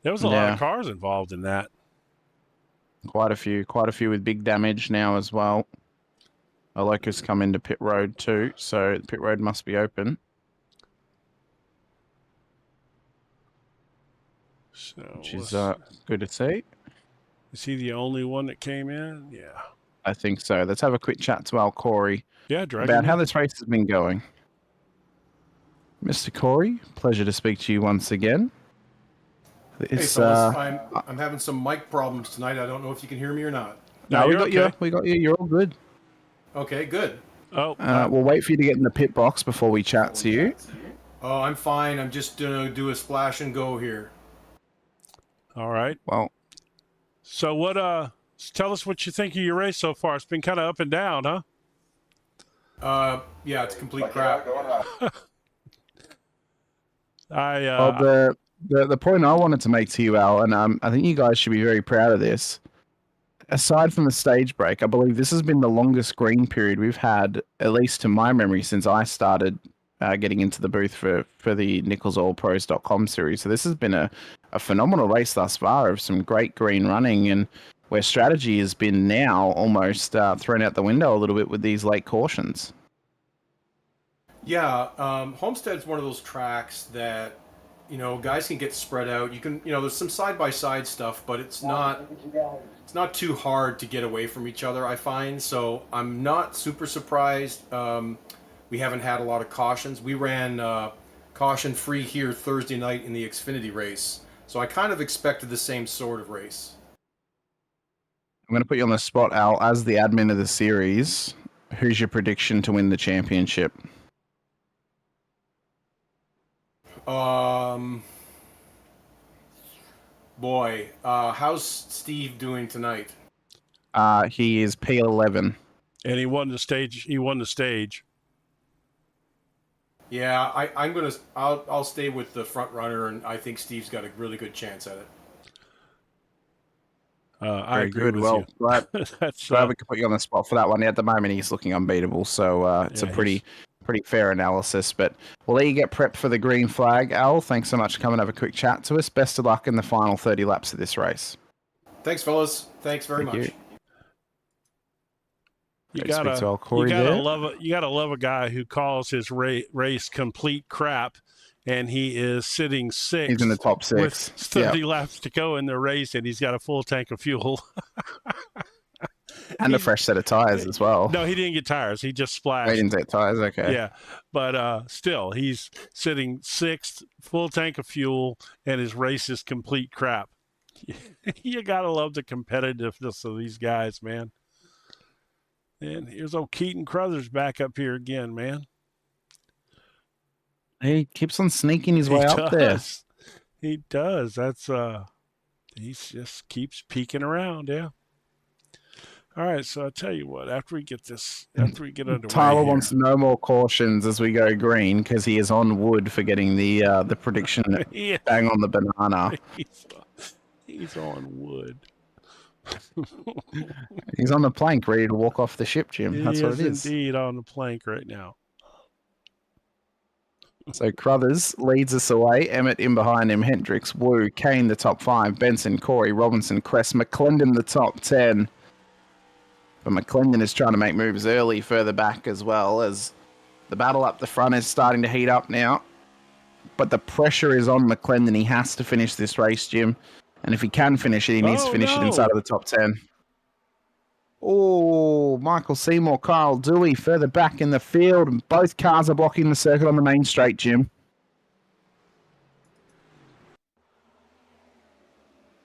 There was a lot of cars involved in that. Quite a few with big damage now as well. Aloka's come into pit road too, so the pit road must be open. So which is good to see. Is he the only one that came in? Yeah. I think so. Let's have a quick chat to Al Corey about how this race has been going. Mr. Corey, pleasure to speak to you once again. Hey, fellas, I'm having some mic problems tonight. I don't know if you can hear me or not. No, we got you. We got you. You're all good. Okay, good. Oh, we'll wait for you to get in the pit box before we chat to you. Oh, I'm fine. I'm just gonna do a splash and go here. All right. Well, so what? Tell us what you think of your race so far. It's been kind of up and down, huh? Yeah, it's complete crap. The point I wanted to make to you, Al, and I think you guys should be very proud of this. Aside from the stage break, I believe this has been the longest green period we've had, at least to my memory, since I started getting into the booth for the NicholsOilPros.com series. So this has been a phenomenal race thus far of some great green running, and where strategy has been now almost thrown out the window a little bit with these late cautions. Yeah, Homestead's one of those tracks that, guys can get spread out. You can, there's some side-by-side stuff, but it's not too hard to get away from each other, I find. So I'm not super surprised. We haven't had a lot of cautions. We ran caution-free here Thursday night in the Xfinity race. So I kind of expected the same sort of race. I'm going to put you on the spot, Al. As the admin of the series, who's your prediction to win the championship? How's Steve doing tonight? He is P11. And he won the stage. Yeah, I'll stay with the front runner, and I think Steve's got a really good chance at it. I agree good. with Well, you. glad we could put you on the spot for that one. At the moment, he's looking unbeatable, so it's a pretty fair analysis. But we'll let you get prepped for the green flag. Al, thanks so much for coming and have a quick chat to us. Best of luck in the final 30 laps of this race. Thanks, fellas. Thanks very much. You gotta love a guy who calls his race complete crap, and he is sitting sixth. He's in the top six with 30 laps to go in the race, and he's got a full tank of fuel. And a fresh set of tires as well. No, he didn't get tires. He just splashed. He didn't get tires, okay. Yeah, but still, he's sitting sixth, full tank of fuel, and his race is complete crap. You gotta love the competitiveness of these guys, man. And here's old Keaton Crothers back up here again, man. He keeps on sneaking his way up there. He does. That's he just keeps peeking around, yeah. All right, so I'll tell you what, after we get underway, Tyler wants no more cautions as we go green because he is on wood for getting the prediction bang on the banana. He's on wood. He's on the plank ready to walk off the ship, Jim. That's what it is. Indeed on the plank right now. So Crothers leads us away. Emmett in behind him. Hendricks, Wu, Kane the top 5. Benson, Corey, Robinson, Crest, McClendon the top 10. But McClendon is trying to make moves early further back as well as The battle up the front is starting to heat up now. But the pressure is on McClendon. He has to finish this race, Jim. And if he can finish it, he needs to finish it inside of the top 10. Oh, Michael Seymour, Kyle Dewey further back in the field. And both cars are blocking the circuit on the main straight, Jim.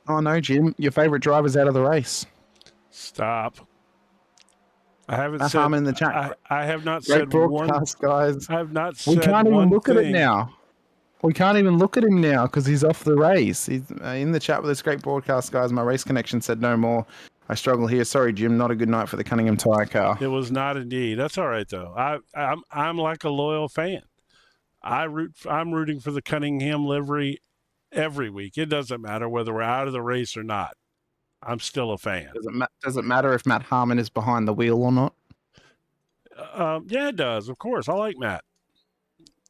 Oh, no, Jim. Your favourite driver's out of the race. Stop. I haven't That's said. Harmon in the chat. I have not Great said broadcast, one. guys. I have not said We can't even look thing. at it now. We can't even look at him now because he's off the race. He's in the chat with us. Great broadcast, guys. My race connection said no more. I struggle here. Sorry, Jim. Not a good night for the Cunningham tire car. It was not indeed. That's all right though. I'm like a loyal fan. I'm rooting for the Cunningham livery every week. It doesn't matter whether we're out of the race or not. I'm still a fan. Does it matter if Matt Harmon is behind the wheel or not? Yeah, it does. Of course, I like Matt.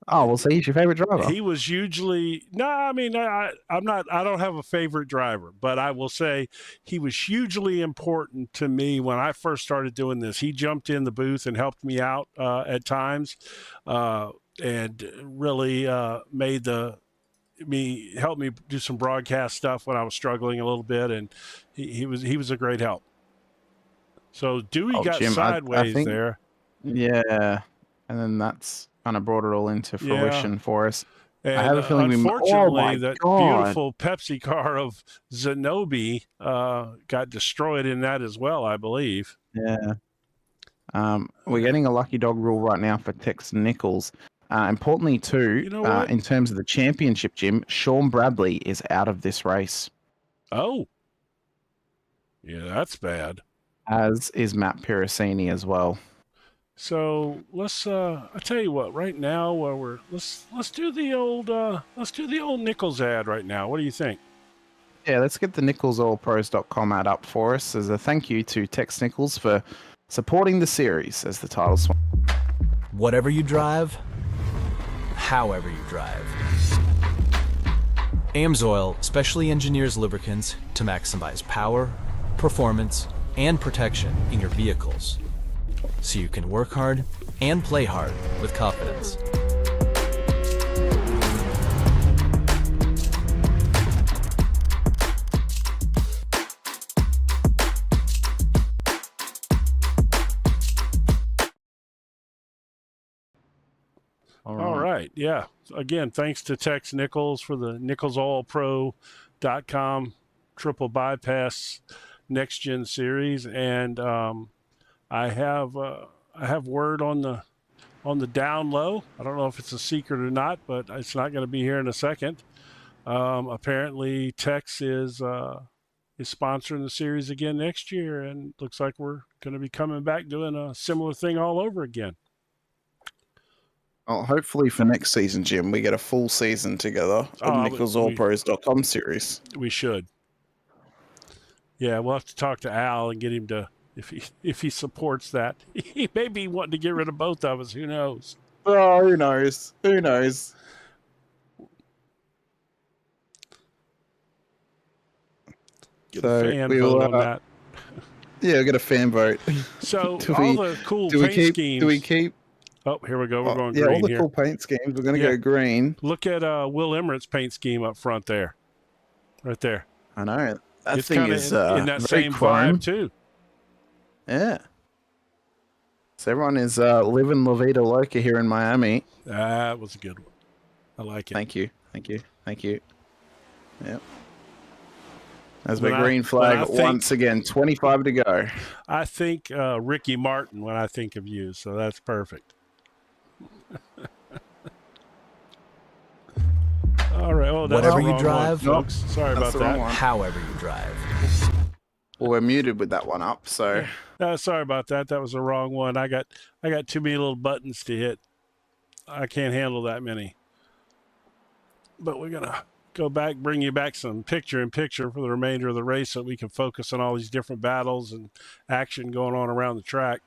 Oh, well, see, he's your favorite driver. He was hugely I don't have a favorite driver, but I will say he was hugely important to me when I first started doing this. He jumped in the booth and helped me out at times, and really helped me do some broadcast stuff when I was struggling a little bit, and he was a great help. So Dewey got Jim, sideways there. Yeah, and then that's kind of brought it all into fruition for us. And I have a feeling unfortunately, that beautiful Pepsi car of Zenobi got destroyed in that as well, I believe. Yeah. We're getting a lucky dog rule right now for Tex Nichols. Importantly, too, in terms of the championship, Jim, Sean Bradley is out of this race. Oh. Yeah, that's bad. As is Matt Piracini as well. So let's I tell you what, right now let's do the old Nichols ad right now. What do you think? Yeah, let's get the NicholsOilPros.com ad up for us as a thank you to Tex Nichols for supporting the series as the title swung. Whatever you drive, however you drive. AMSOIL specially engineers lubricants to maximize power, performance, and protection in your vehicles, so you can work hard and play hard with confidence. All right. Yeah. Again, thanks to Tex Nichols for the NicholsOilPro.com triple bypass next gen series, and I have word on the down low. I don't know if it's a secret or not, but it's not going to be here in a second. Apparently, Tex is sponsoring the series again next year, and looks like we're going to be coming back doing a similar thing all over again. Well, hopefully for next season, Jim, we get a full season together of NicholsOilPros.com series. We should. Yeah, we'll have to talk to Al and get him to, if he supports that. He may be wanting to get rid of both of us. Who knows? Oh, who knows? Who knows? Get a fan vote on that. Yeah, get a fan vote. So the cool paint schemes. Do we keep? Oh, here we go. We're going green all the here. cool paint schemes. We're going to go green. Look at Will Emmert's paint scheme up front there. Right there. I know. That It's thing is in that same chrome vibe, too. Yeah. So everyone is living La Vida Loca here in Miami. That was a good one. I like it. Thank you. Yep. As the green flag once again, 25 to go. I think Ricky Martin when I think of you, so that's perfect. All right. Oh, that's Whatever the you wrong drive, one, folks. Sorry about that. However you drive. Well, we're muted with that one up, so. Sorry about that. That was the wrong one. I got too many little buttons to hit. I can't handle that many. But we're gonna go back, bring you back some picture-in-picture for the remainder of the race, so we can focus on all these different battles and action going on around the track.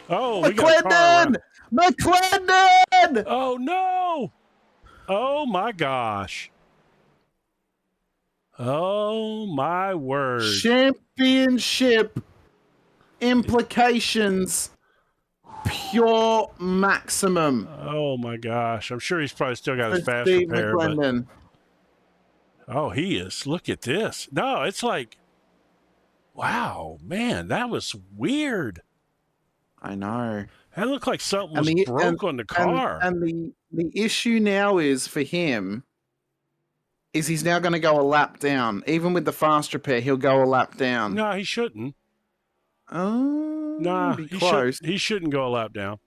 Oh, we got a car around. McClendon! Oh no! Oh my gosh! Oh my word! Championship implications pure maximum. Oh my gosh! I'm sure he's probably still got his for fast Steve repair. But, McClendon. oh, he is. Look at this. No, it's like, wow, man, that was weird. I know. That looked like something was broke on the car. And the issue now is for him is he's now going to go a lap down. Even with the fast repair, he'll go a lap down. No, he shouldn't. Oh, Nah, be close. he shouldn't go a lap down.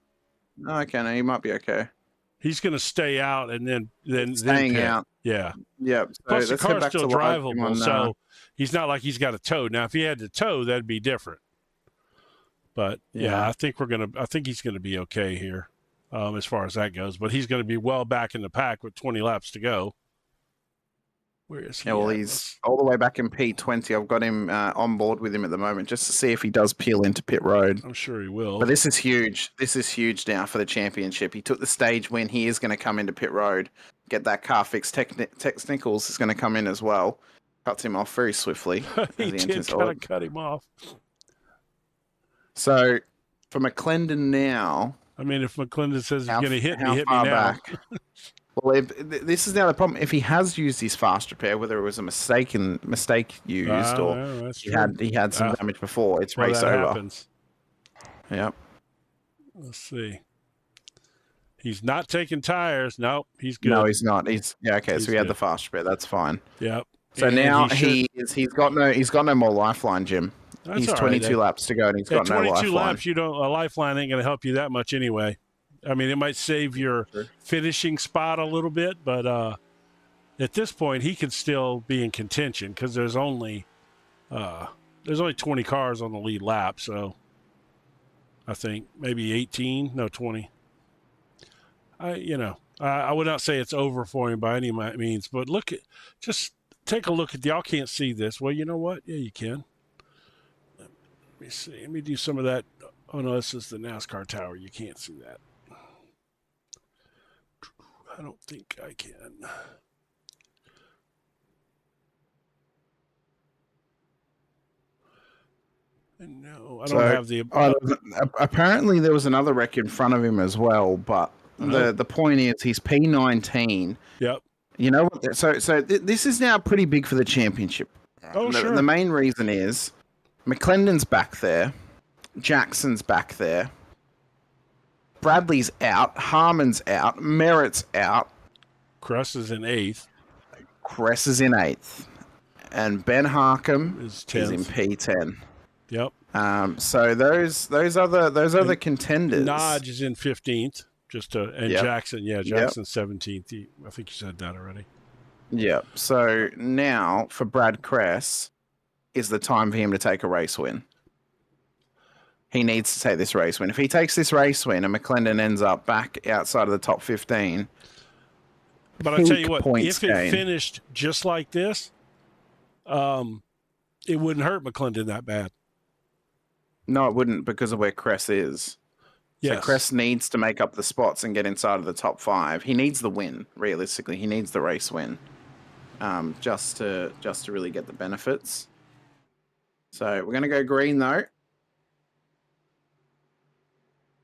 Okay, no, he might be okay. He's going to stay out and then Staying pit. out. Yeah. Yep. So Plus, the let's head car's back still to live drivable, on, so he's not like he's got a tow. Now, if he had to tow, that'd be different. But yeah, I think he's gonna be okay here, as far as that goes. But he's gonna be well back in the pack with 20 laps to go. Where is he? Yeah, well, he's all the way back in P20. I've got him on board with him at the moment just to see if he does peel into pit road. I'm sure he will. But this is huge. This is huge now for the championship. He took the stage win. He is going to come into pit road, get that car fixed. Tex Nichols is going to come in as well. Cuts him off very swiftly. He did kind of cut him off. So for McClendon now... I mean, if McClendon says he's going to hit me, hit me now. Back? Well, this is now the problem. If he has used his fast repair, whether it was a mistake used or he had some damage before, it's race over. Happens. Yep. Let's see. He's not taking tires. Nope, he's good. No, he's not. Okay. So he had good. the fast repair. That's fine. Yep. So and now he's got no more lifeline, Jim. That's he's all 22 laps to go, and he's got no lifeline. 22 laps, a lifeline ain't going to help you that much anyway. I mean, it might save your finishing spot a little bit, but at this point, he could still be in contention because there's only 20 cars on the lead lap. So I think maybe 20. I would not say it's over for him by any means, but just take a look at y'all can't see this. Well, you know what? Yeah, you can. Let me see. Let me do some of that. Oh no, this is the NASCAR tower. You can't see that. I don't think I can. No, I don't have the. Apparently, there was another wreck in front of him as well, but the point is he's P19. Yep. You know what? So this is now pretty big for the championship. Oh, sure. The main reason is McClendon's back there, Jackson's back there, Bradley's out, Harmon's out, Merritt's out. Cress is in 8th. Cress is in 8th. And Ben Harkham is in P10. Yep. So those other contenders. Nodge is in 15th. Jackson, Jackson's 17th. I think you said that already. Yep. So now for Brad Cress is the time for him to take a race win. He needs to take this race win. If he takes this race win and McClendon ends up back outside of the top 15. But I tell you what, if it finished just like this, it wouldn't hurt McClendon that bad. No, it wouldn't because of where Cress is. Yes. So Cress needs to make up the spots and get inside of the top 5. He needs the win, realistically. He needs the race win just to really get the benefits. So we're going to go green, though,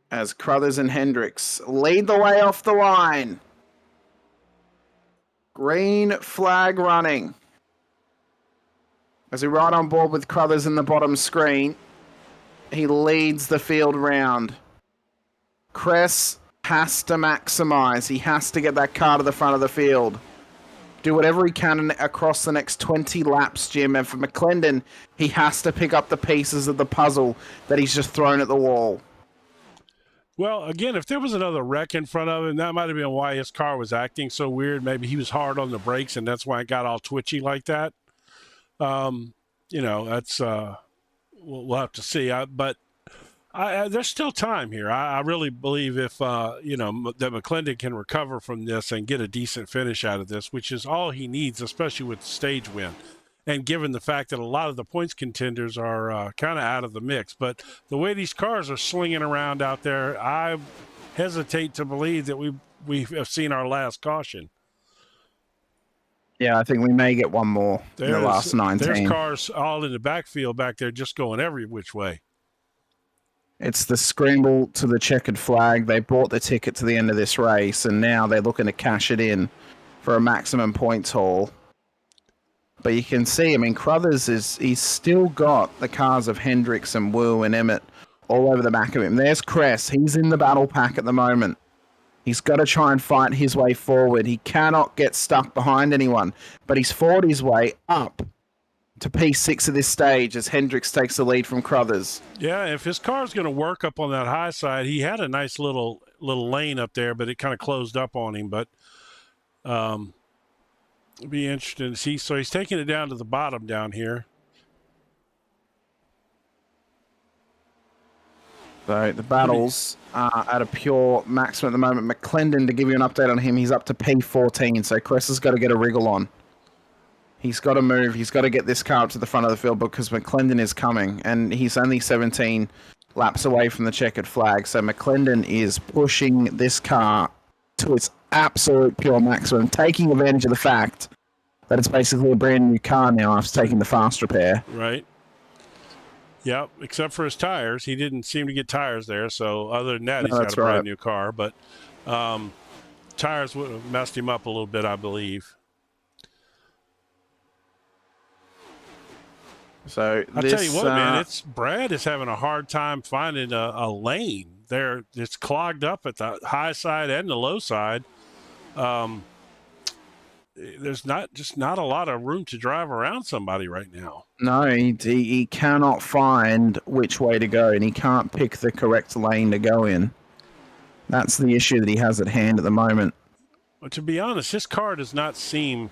as Crothers and Hendricks lead the way off the line. Green flag running. As we ride on board with Crothers in the bottom screen, he leads the field round. Cress has to maximize. He has to get that car to the front of the field. Do whatever he can across the next 20 laps, Jim. And for McClendon, he has to pick up the pieces of the puzzle that he's just thrown at the wall. Well, again, if there was another wreck in front of him, that might have been why his car was acting so weird. Maybe he was hard on the brakes, and that's why it got all twitchy like that. That's we'll have to see. But there's still time here. I really believe if that McClendon can recover from this and get a decent finish out of this, which is all he needs, especially with the stage win. And given the fact that a lot of the points contenders are kind of out of the mix. But the way these cars are slinging around out there, I hesitate to believe that we have seen our last caution. Yeah, I think we may get one more in the last 19. There's cars all in the backfield back there just going every which way. It's the scramble to the checkered flag. They bought the ticket to the end of this race, and now they're looking to cash it in for a maximum points haul. But you can see, I mean, Crothers he's still got the cars of Hendricks and Wu and Emmett all over the back of him. There's Cress. He's in the battle pack at the moment. He's got to try and fight his way forward. He cannot get stuck behind anyone, but he's fought his way up to P6 of this stage as Hendricks takes the lead from Crothers. Yeah, if his car's going to work up on that high side, he had a nice little lane up there, but it kind of closed up on him. But it'll be interesting to see. So he's taking it down to the bottom down here. So the battles are at a pure maximum at the moment. McClendon, to give you an update on him, he's up to P14, so Cress has got to get a wriggle on. He's got to move. He's got to get this car up to the front of the field because McClendon is coming, and he's only 17 laps away from the checkered flag. So McClendon is pushing this car to its absolute pure maximum, taking advantage of the fact that it's basically a brand new car now after taking the fast repair. Right. Yep, except for his tires. He didn't seem to get tires there, so other than that, he's got a brand new car. But tires would have messed him up a little bit, I believe. So I'll tell you what, man, Brad is having a hard time finding a lane there. It's clogged up at the high side and the low side. There's not a lot of room to drive around somebody right now. No, he cannot find which way to go, and he can't pick the correct lane to go in. That's the issue that he has at hand at the moment. But to be honest, his car does not seem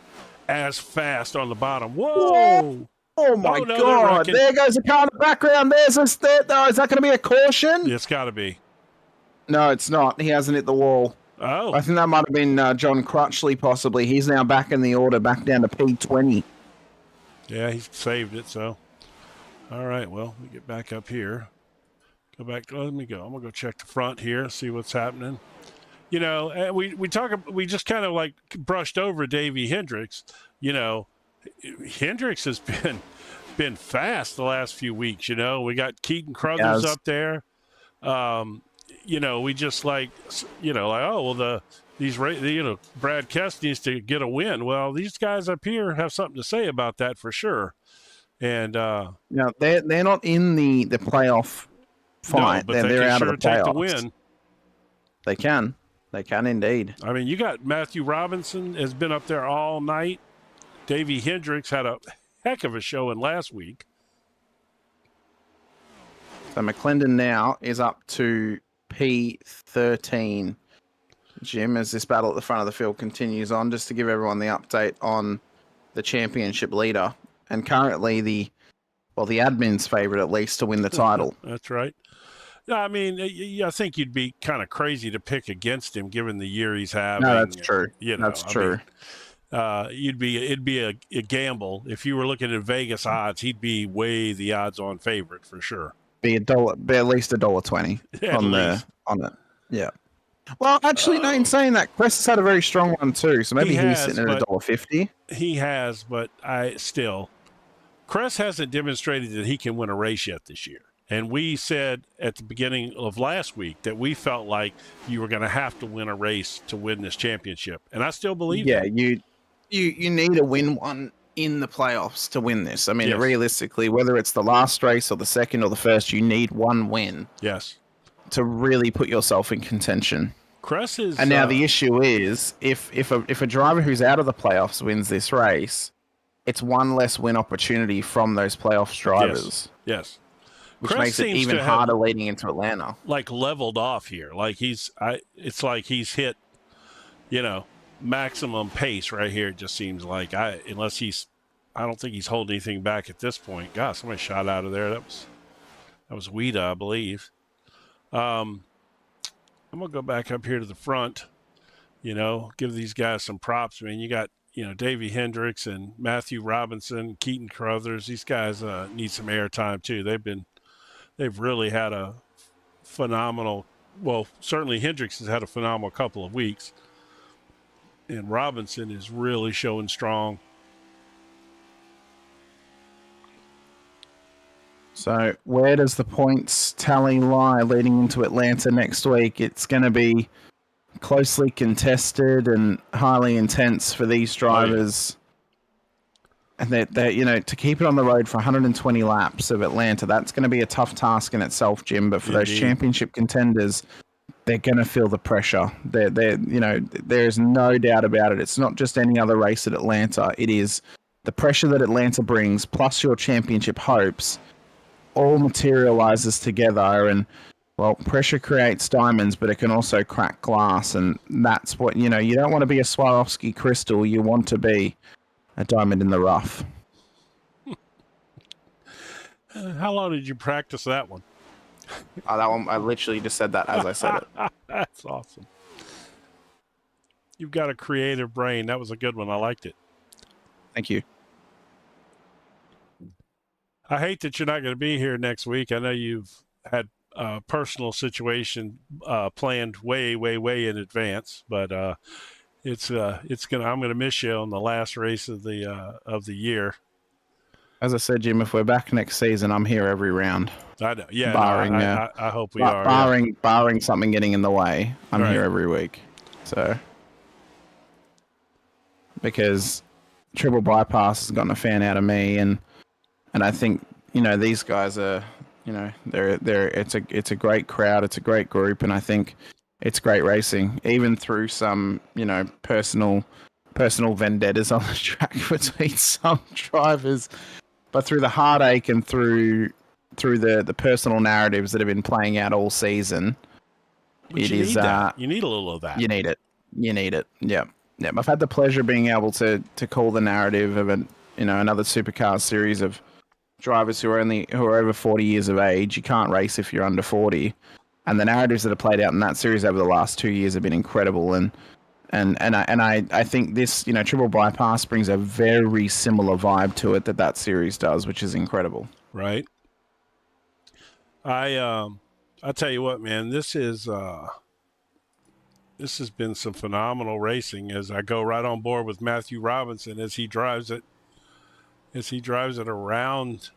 as fast on the bottom. Whoa! Oh my God! There goes the car in the background. There's a step. Oh, is that going to be a caution? It's got to be. No, it's not. He hasn't hit the wall. Oh. I think that might have been John Crutchley, possibly. He's now back in the order, back down to P20. Yeah, he saved it, so. All right, well, we get back up here. Go back. Let me go. I'm going to go check the front here, see what's happening. You know, we just kind of like brushed over Davey Hendricks. You know, Hendricks has been fast the last few weeks, you know. We got Keaton Crothers up there. You know, we just like, oh, well, Brad Kest needs to get a win. Well, these guys up here have something to say about that for sure. And no, they're not in the playoff fight. No, but they're out sure of the playoffs. Take the win. They can indeed. I mean, you got Matthew Robinson has been up there all night. Davey Hendricks had a heck of a showing last week. So McClendon now is up to P13, Jim, as this battle at the front of the field continues on. Just to give everyone the update on the championship leader, and currently the admin's favorite at least to win the title. That's right. I mean, I think you'd be kind of crazy to pick against him given the year he's having. No, that's true. That's true. It'd be a gamble if you were looking at Vegas odds. He'd be way the odds-on favorite for sure. Be at least $1.20 on it. Yeah. Well, actually, no. In saying that, Cress has had a very strong one too, so maybe he's sitting at $1.50. He has, but Cress hasn't demonstrated that he can win a race yet this year. And we said at the beginning of last week that we felt like you were going to have to win a race to win this championship, and I still believe that. Yeah, you need to win one in the playoffs to win this. I mean, realistically, whether it's the last race or the second or the first, you need one win. Yes. To really put yourself in contention. Cress is. And now the issue is, if a driver who's out of the playoffs wins this race, it's one less win opportunity from those playoffs drivers. Yes. Which makes it even harder leading into Atlanta. Like leveled off here. Like it's like he's hit, maximum pace right here. It just seems like I don't think he's holding anything back at this point. God, somebody shot out of there. That was Wida, I believe. I'm gonna go back up here to the front. Give these guys some props. I mean, you got Davey Hendricks and Matthew Robinson, Keaton Crothers. These guys need some airtime too. They've really had a phenomenal. Well, certainly Hendricks has had a phenomenal couple of weeks, and Robinson is really showing strong. So where does the points tally lie leading into Atlanta next week? It's going to be closely contested and highly intense for these drivers. And they to keep it on the road for 120 laps of Atlanta, that's going to be a tough task in itself, Jim. But for those championship contenders, they're going to feel the pressure. There's no doubt about it. It's not just any other race at Atlanta. It is the pressure that Atlanta brings, plus your championship hopes, all materializes together. And, well, pressure creates diamonds, but it can also crack glass. And that's what, you don't want to be a Swarovski crystal. You want to be a diamond in the rough. How long did you practice that one? That one, I literally just said that as I said it. That's awesome. You've got a creative brain. That was a good one. I liked it. Thank you. I hate that you're not going to be here next week. I know you've had a personal situation planned way in advance, but I'm going to miss you on the last race of the year. As I said, Jim, if we're back next season, I'm here every round. I know. Yeah, barring, I hope we are. Barring something getting in the way, I'm here every week. So, because Triple Bypass has gotten a fan out of me, and I think these guys are, it's a great crowd, it's a great group, and I think it's great racing, even through some personal vendettas on the track between some drivers. But through the heartache and through the personal narratives that have been playing out all season, but you need that. You need a little of that. You need it. Yeah. I've had the pleasure of being able to call the narrative of another supercar series of drivers who are over 40 years of age. You can't race if you're under 40, and the narratives that have played out in that series over the last 2 years have been incredible. And I think this, Triple Bypass brings a very similar vibe to it that series does, which is incredible. Right. I tell you what, man, this has been some phenomenal racing. As I go right on board with Matthew Robinson as he drives it around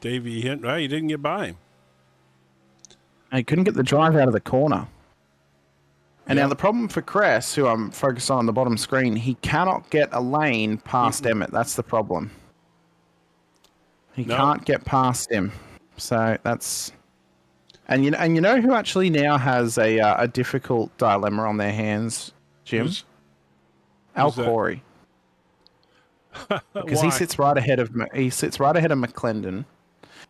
Davey Hint. Well, you didn't get by him. He couldn't get the drive out of the corner. And now the problem for Cress, who I'm focused on the bottom screen, he cannot get a lane past Emmett. That's the problem. He can't get past him. So that's... And you know who actually now has a difficult dilemma on their hands, Jim? Al Corey. Because he sits right ahead of McClendon.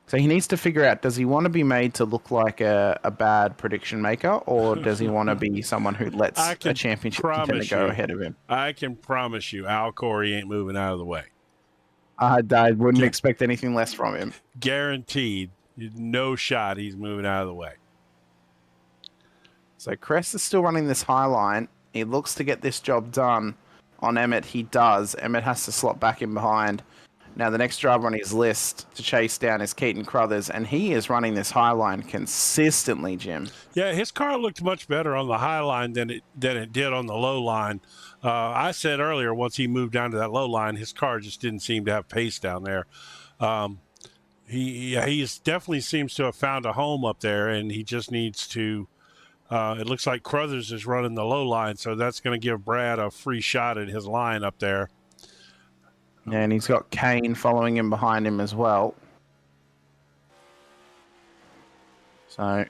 So he needs to figure out, does he want to be made to look like a bad prediction maker, or does he want to be someone who lets a championship contender go ahead of him? I can promise you Al Corey ain't moving out of the way. I wouldn't expect anything less from him. Guaranteed. No shot he's moving out of the way. So Crest is still running this high line. He looks to get this job done on Emmett. He does. Emmett has to slot back in behind. Now, the next driver on his list to chase down is Keaton Crothers, and he is running this high line consistently, Jim. Yeah, his car looked much better on the high line than it did on the low line. I said earlier, once he moved down to that low line, his car just didn't seem to have pace down there. He definitely seems to have found a home up there, and he just needs to it looks like Crothers is running the low line, so that's going to give Brad a free shot at his line up there. Yeah, and he's got Kane following him behind him as well. So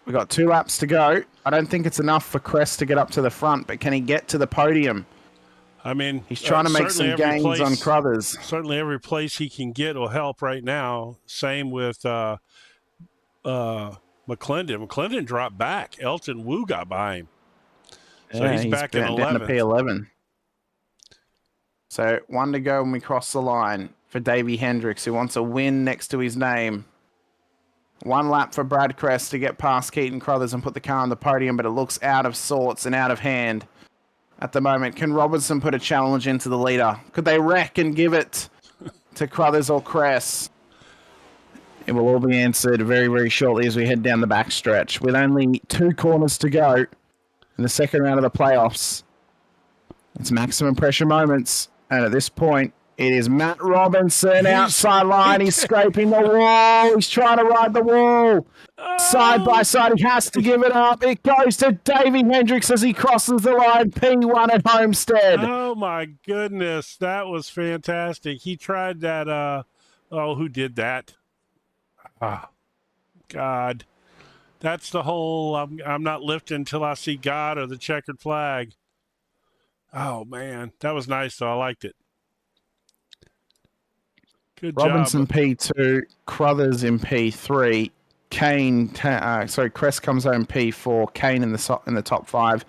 we've got 2 laps to go. I don't think it's enough for Crest to get up to the front, but can he get to the podium? I mean, he's trying to make some gains on Crothers. Certainly every place he can get will help right now. Same with McClendon. McClendon dropped back. Elton Wu got by him. So yeah, he's back in 11th. Down to P11. So 1 to go when we cross the line for Davey Hendricks, who wants a win next to his name. 1 lap for Brad Crest to get past Keaton Crothers and put the car on the podium, but it looks out of sorts and out of hand at the moment. Can Robertson put a challenge into the leader? Could they wreck and give it to Crothers or Crest? It will all be answered very, very shortly as we head down the backstretch. With only 2 corners to go in the second round of the playoffs, it's maximum pressure moments. And at this point, It is Matt Robinson He's outside line. He's right scraping the wall. He's trying to ride the wall. Side by side, he has to give it up. It goes to Davey Hendricks as he crosses the line. P1 at Homestead. Oh my goodness, that was fantastic. He tried that. Who did that? Oh, God, that's the whole. I'm not lifting until I see God or the checkered flag. Oh man, that was nice though. I liked it. Good Robinson job. P2, Crothers in P3, Crest comes home P4, Kane in the top 5,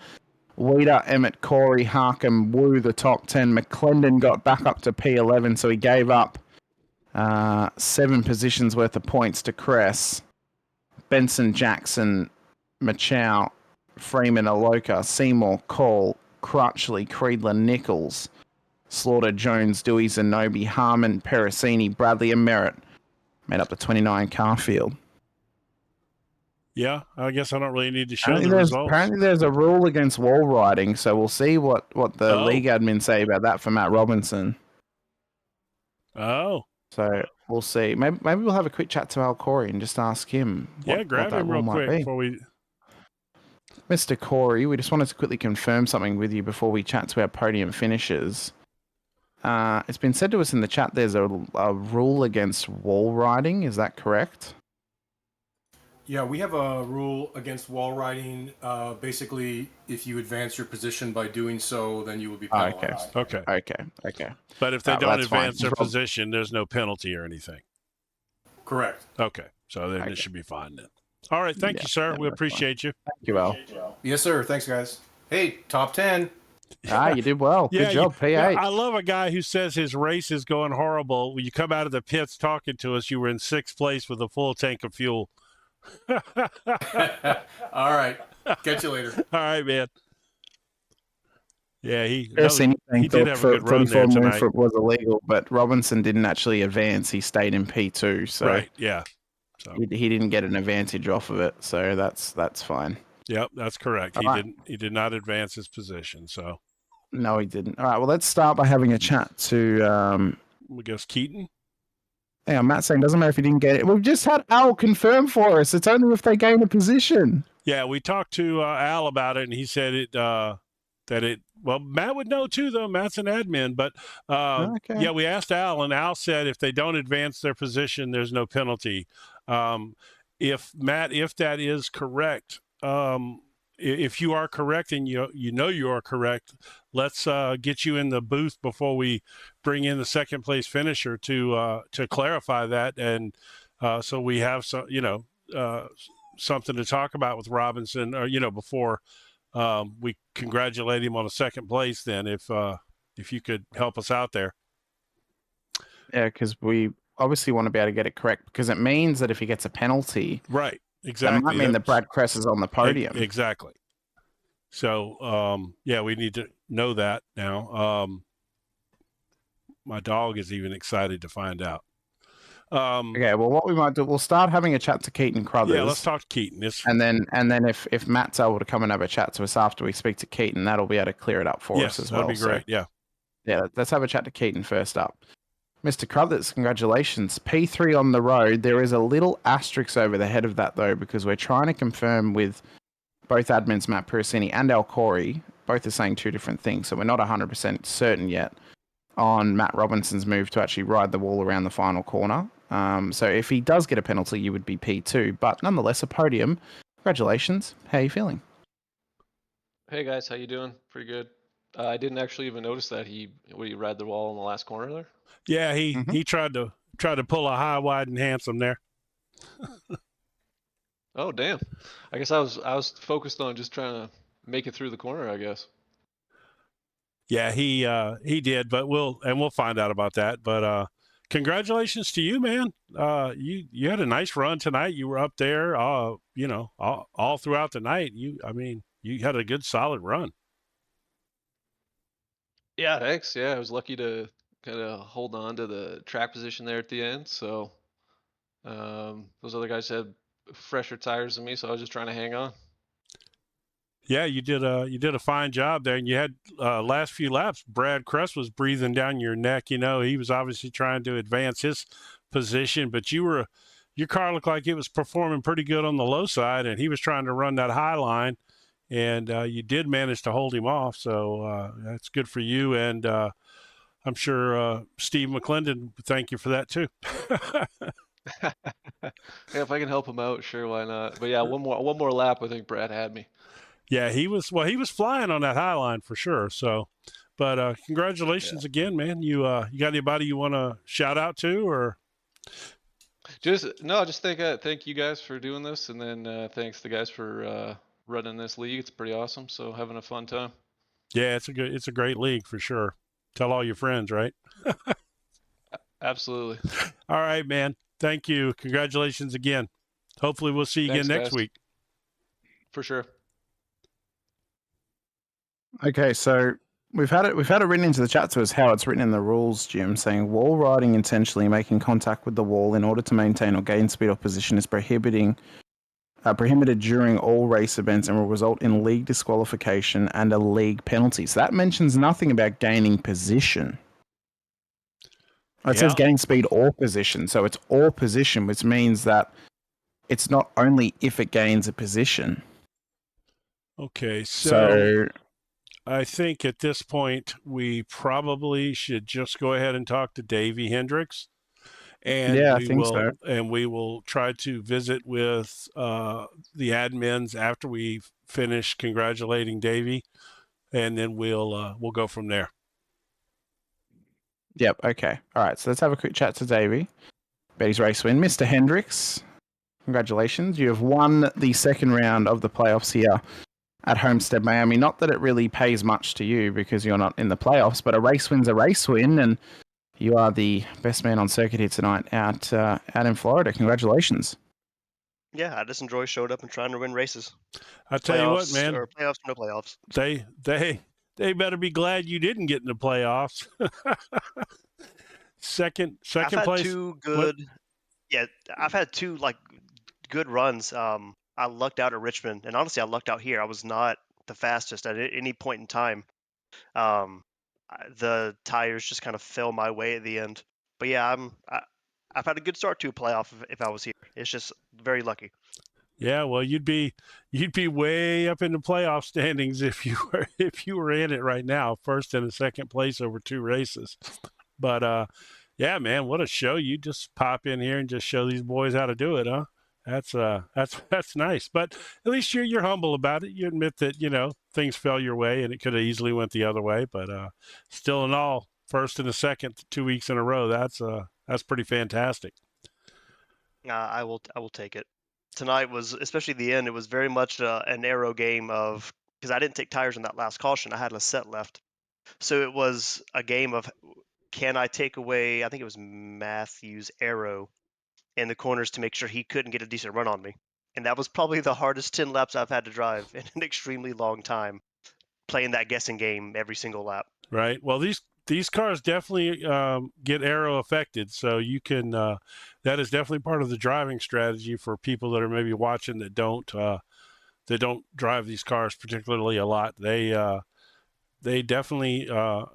Weeder, Emmett, Corey, Harkham, Wu the top 10. McClendon got back up to P11, so he gave up 7 positions worth of points to Cress. Benson, Jackson, Machow, Freeman, Aloka, Seymour, Call, Crutchley, Creedler, Nichols, Slaughter, Jones, Dewey, Zenobi, Harmon, Pericini, Bradley, and Merritt made up the 29 car field. Yeah, I guess I don't really need to show the results. Apparently there's a rule against wall riding, so we'll see what the league admin say about that for Matt Robinson. Oh. So we'll see. Maybe we'll have a quick chat to Al Corey and just ask him Grab him real quick before we... Mr. Corey, we just wanted to quickly confirm something with you before we chat to our podium finishers. It's been said to us in the chat there's a rule against wall riding. Is that correct? Yeah, we have a rule against wall riding. Basically, if you advance your position by doing so, then you will be penalized. Okay. But if they don't advance their position, there's no penalty or anything. Correct. Okay, so then it should be fine then. All right, thank you, sir. We appreciate you. Thank you, Al. Yes, sir. Thanks, guys. Hey, top 10. You did well. Good job, P8. Yeah, I love a guy who says his race is going horrible. When you come out of the pits talking to us, you were in 6th place with a full tank of fuel. All right. Catch you later. All right, man. Yeah, he did have a good run there tonight. Was illegal, but Robinson didn't actually advance. He stayed in P2. So right, yeah. So he didn't get an advantage off of it. So that's fine. Yep, that's correct. He did not advance his position. So no, he didn't. All right. Well, let's start by having a chat to I guess Keaton. Yeah, Matt's saying doesn't matter if he didn't get it. We've just had Al confirm for us. It's only if they gain a position. Yeah, we talked to Al about it, and he said well, Matt would know too, though. Matt's an admin, but yeah, we asked Al, and Al said if they don't advance their position, there's no penalty. If that is correct, if you are correct and you know you are correct, let's get you in the booth before we bring in the 2nd place finisher to clarify that, and so we have some something to talk about with Robinson, or before we congratulate him on a 2nd place. Then if you could help us out there. Yeah, because we obviously want to be able to get it correct, because it means that if he gets a penalty, right. Exactly. That might mean that Brad Kress is on the podium. Exactly. So, we need to know that now. My dog is even excited to find out. Okay, well, what we might do, we'll start having a chat to Keaton Crothers. Yeah, let's talk to Keaton. And then if Matt's able to come and have a chat to us after we speak to Keaton, that'll be able to clear it up for us as well. That'd be great, yeah, let's have a chat to Keaton first up. Mr. Crothers, congratulations. P3 on the road. There is a little asterisk over the head of that, though, because we're trying to confirm with both admins, Matt Pericini and Al Corey. Both are saying 2 different things, so we're not 100% certain yet on Matt Robinson's move to actually ride the wall around the final corner. So if he does get a penalty, you would be P2, but nonetheless a podium. Congratulations. How are you feeling? Hey guys, how you doing? Pretty good. I didn't actually even notice that he ride the wall in the last corner there. Yeah, he tried to pull a high, wide, and handsome there. Oh damn! I guess I was focused on just trying to make it through the corner, I guess. Yeah, he did, but we'll find out about that. But congratulations to you, man. You had a nice run tonight. You were up there, all throughout the night. You had a good solid run. Yeah, thanks. Yeah, I was lucky to kind of hold on to the track position there at the end. So those other guys had fresher tires than me, so I was just trying to hang on. Yeah, you did a fine job there, and you had last few laps. Brad Kress was breathing down your neck. He was obviously trying to advance his position, but your car looked like it was performing pretty good on the low side, and he was trying to run that high line, and you did manage to hold him off. So that's good for you, and I'm sure Steve McClendon would thank you for that too. Yeah, if I can help him out, sure, why not? But yeah, one more lap, I think Brad had me. Yeah, he was flying on that high line for sure. So, but congratulations again, man. You got anybody you want to shout out to, or just thank you guys for doing this, and then thanks the guys for running this league. It's pretty awesome. So having a fun time. Yeah, it's a great league for sure. Tell all your friends, right? Absolutely. All right, man. Thank you. Congratulations again. Hopefully we'll see you again next week. For sure. Okay, so we've had it written into the chat to us how it's written in the rules, Jim, saying wall riding intentionally making contact with the wall in order to maintain or gain speed or position is prohibited during all race events and will result in league disqualification and a league penalty. So that mentions nothing about gaining position. It says gain speed or position, so it's or position, which means that it's not only if it gains a position. Okay, so I think at this point we probably should just go ahead and talk to Davey Hendricks, and we will try to visit with the admins after we finish congratulating Davey, and then we'll go from there. Yep. Okay. All right. So let's have a quick chat to Davey about his race win, Mr. Hendricks. Congratulations! You have won the second round of the playoffs here at Homestead, Miami. Not that it really pays much to you because you're not in the playoffs, but a race win's a race win, and you are the best man on circuit here tonight out in Florida. Congratulations. Yeah, I just enjoy showing up and trying to win races. I tell you what, man. Or playoffs, no playoffs. They better be glad you didn't get in the playoffs. second I've had place. I've had two good runs. I lucked out at Richmond, and honestly, I lucked out here. I was not the fastest at any point in time. The tires just kind of fell my way at the end. But yeah, I've had a good start to a playoff if I was here. It's just very lucky. Yeah, well, you'd be way up in the playoff standings if you were in it right now, first and second place over two races. But yeah, man, what a show! You just pop in here and just show these boys how to do it, huh? That's nice. But at least you're humble about it. You admit that things fell your way and it could have easily went the other way. But still, in all, first and second 2 weeks in a row. That's pretty fantastic. I will take it. Tonight was, especially the end, it was very much an arrow game because I didn't take tires in that last caution. I had a set left. So it was a game of, can I take away, I think it was Matthew's arrow in the corners to make sure he couldn't get a decent run on me. And that was probably the hardest 10 laps I've had to drive in an extremely long time, playing that guessing game every single lap. Right. Well, these cars definitely get aero affected, so you can that is definitely part of the driving strategy for people that are maybe watching that don't drive these cars particularly a lot. They definitely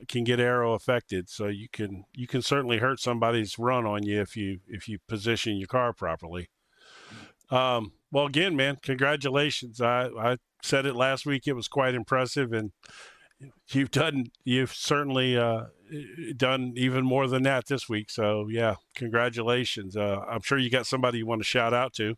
can get aero affected, so you can certainly hurt somebody's run on you if you position your car properly. Well, again, man, congratulations. I said it last week; it was quite impressive, and you've certainly done even more than that this week. So yeah, congratulations. I'm sure you got somebody you want to shout out to.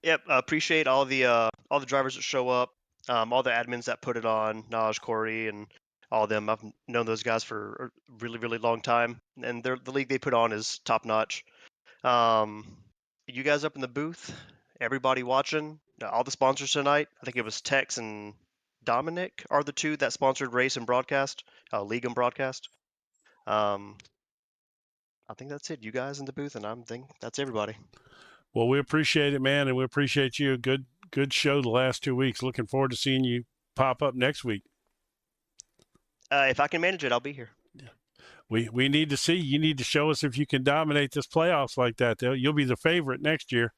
Yep, appreciate all the drivers that show up, all the admins that put it on, Naj, Corey, and all of them. I've known those guys for a really, really long time, and the league they put on is top notch. You guys up in the booth, everybody watching, all the sponsors tonight. I think it was Tex and Domenic are the two that sponsored race and broadcast, league and broadcast. I think that's it. You guys in the booth, and I think that's everybody. Well, we appreciate it, man, and we appreciate you. Good show the last 2 weeks. Looking forward to seeing you pop up next week. If I can manage it, I'll be here. Yeah. We need to see. You need to show us if you can dominate this playoffs like that. You'll be the favorite next year.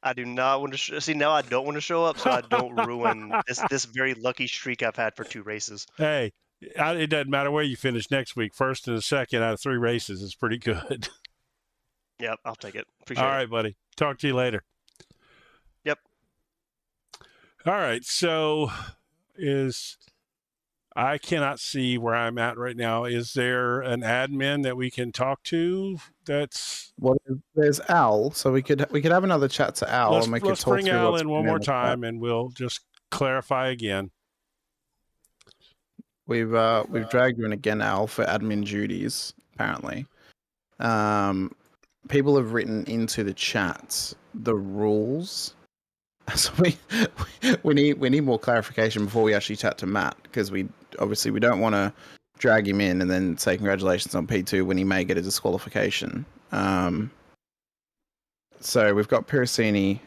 I do not want to see now. I don't want to show up, so I don't ruin this very lucky streak I've had for 2 races. Hey, it doesn't matter where you finish next week. First and the second out of 3 races is pretty good. Yep, I'll take it. Appreciate All it. right, buddy. Talk to you later. Yep. All right. So I cannot see where I'm at right now. Is there an admin that we can talk to? Well, there's Al, so we could have another chat to Al, and we could let's talk bring through Al what's in going one more with that. time, and we'll just clarify again. We've dragged you in again, Al, for admin duties. Apparently, people have written into the chat the rules. So we need more clarification before we actually chat to Matt, because we don't want to drag him in and then say congratulations on P2 when he may get a disqualification. So we've got Piracini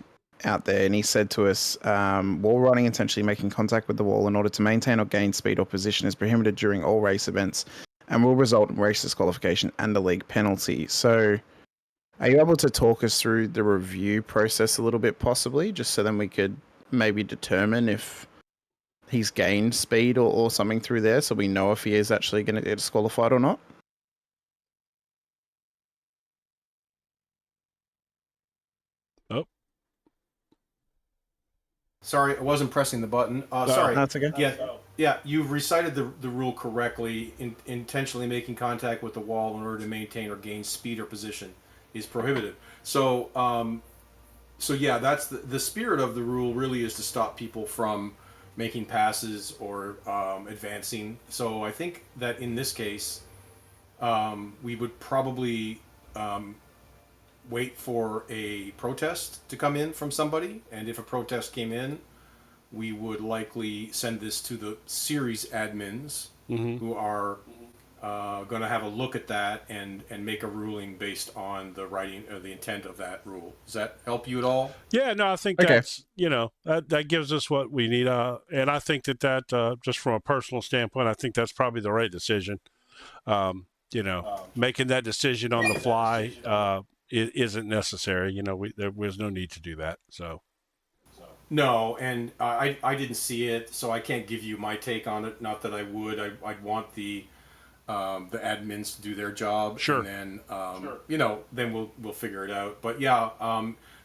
out there, and he said to us, wall riding intentionally making contact with the wall in order to maintain or gain speed or position is prohibited during all race events and will result in race disqualification and a league penalty. So are you able to talk us through the review process a little bit, possibly, just so then we could maybe determine if he's gained speed or something through there, so we know if he is actually going to get disqualified or not? Oh. Sorry, I wasn't pressing the button. Sorry. That's okay. Yeah, you've recited the rule correctly. Intentionally making contact with the wall in order to maintain or gain speed or position is prohibited. So, yeah, that's the spirit of the rule. Really, is to stop people from making passes or advancing. So I think that in this case, we would probably wait for a protest to come in from somebody, and if a protest came in, we would likely send this to the series admins, who are going to have a look at that and make a ruling based on the writing or the intent of that rule. Does that help you at all? Yeah, no, I think Okay. that's, that gives us what we need. And I think that just from a personal standpoint, I think that's probably the right decision. Making that decision on the fly it isn't necessary. There was no need to do that. So. No, and I didn't see it, so I can't give you my take on it. Not that I would. I'd want the admins to do their job, Sure. and then then we'll figure it out. But yeah,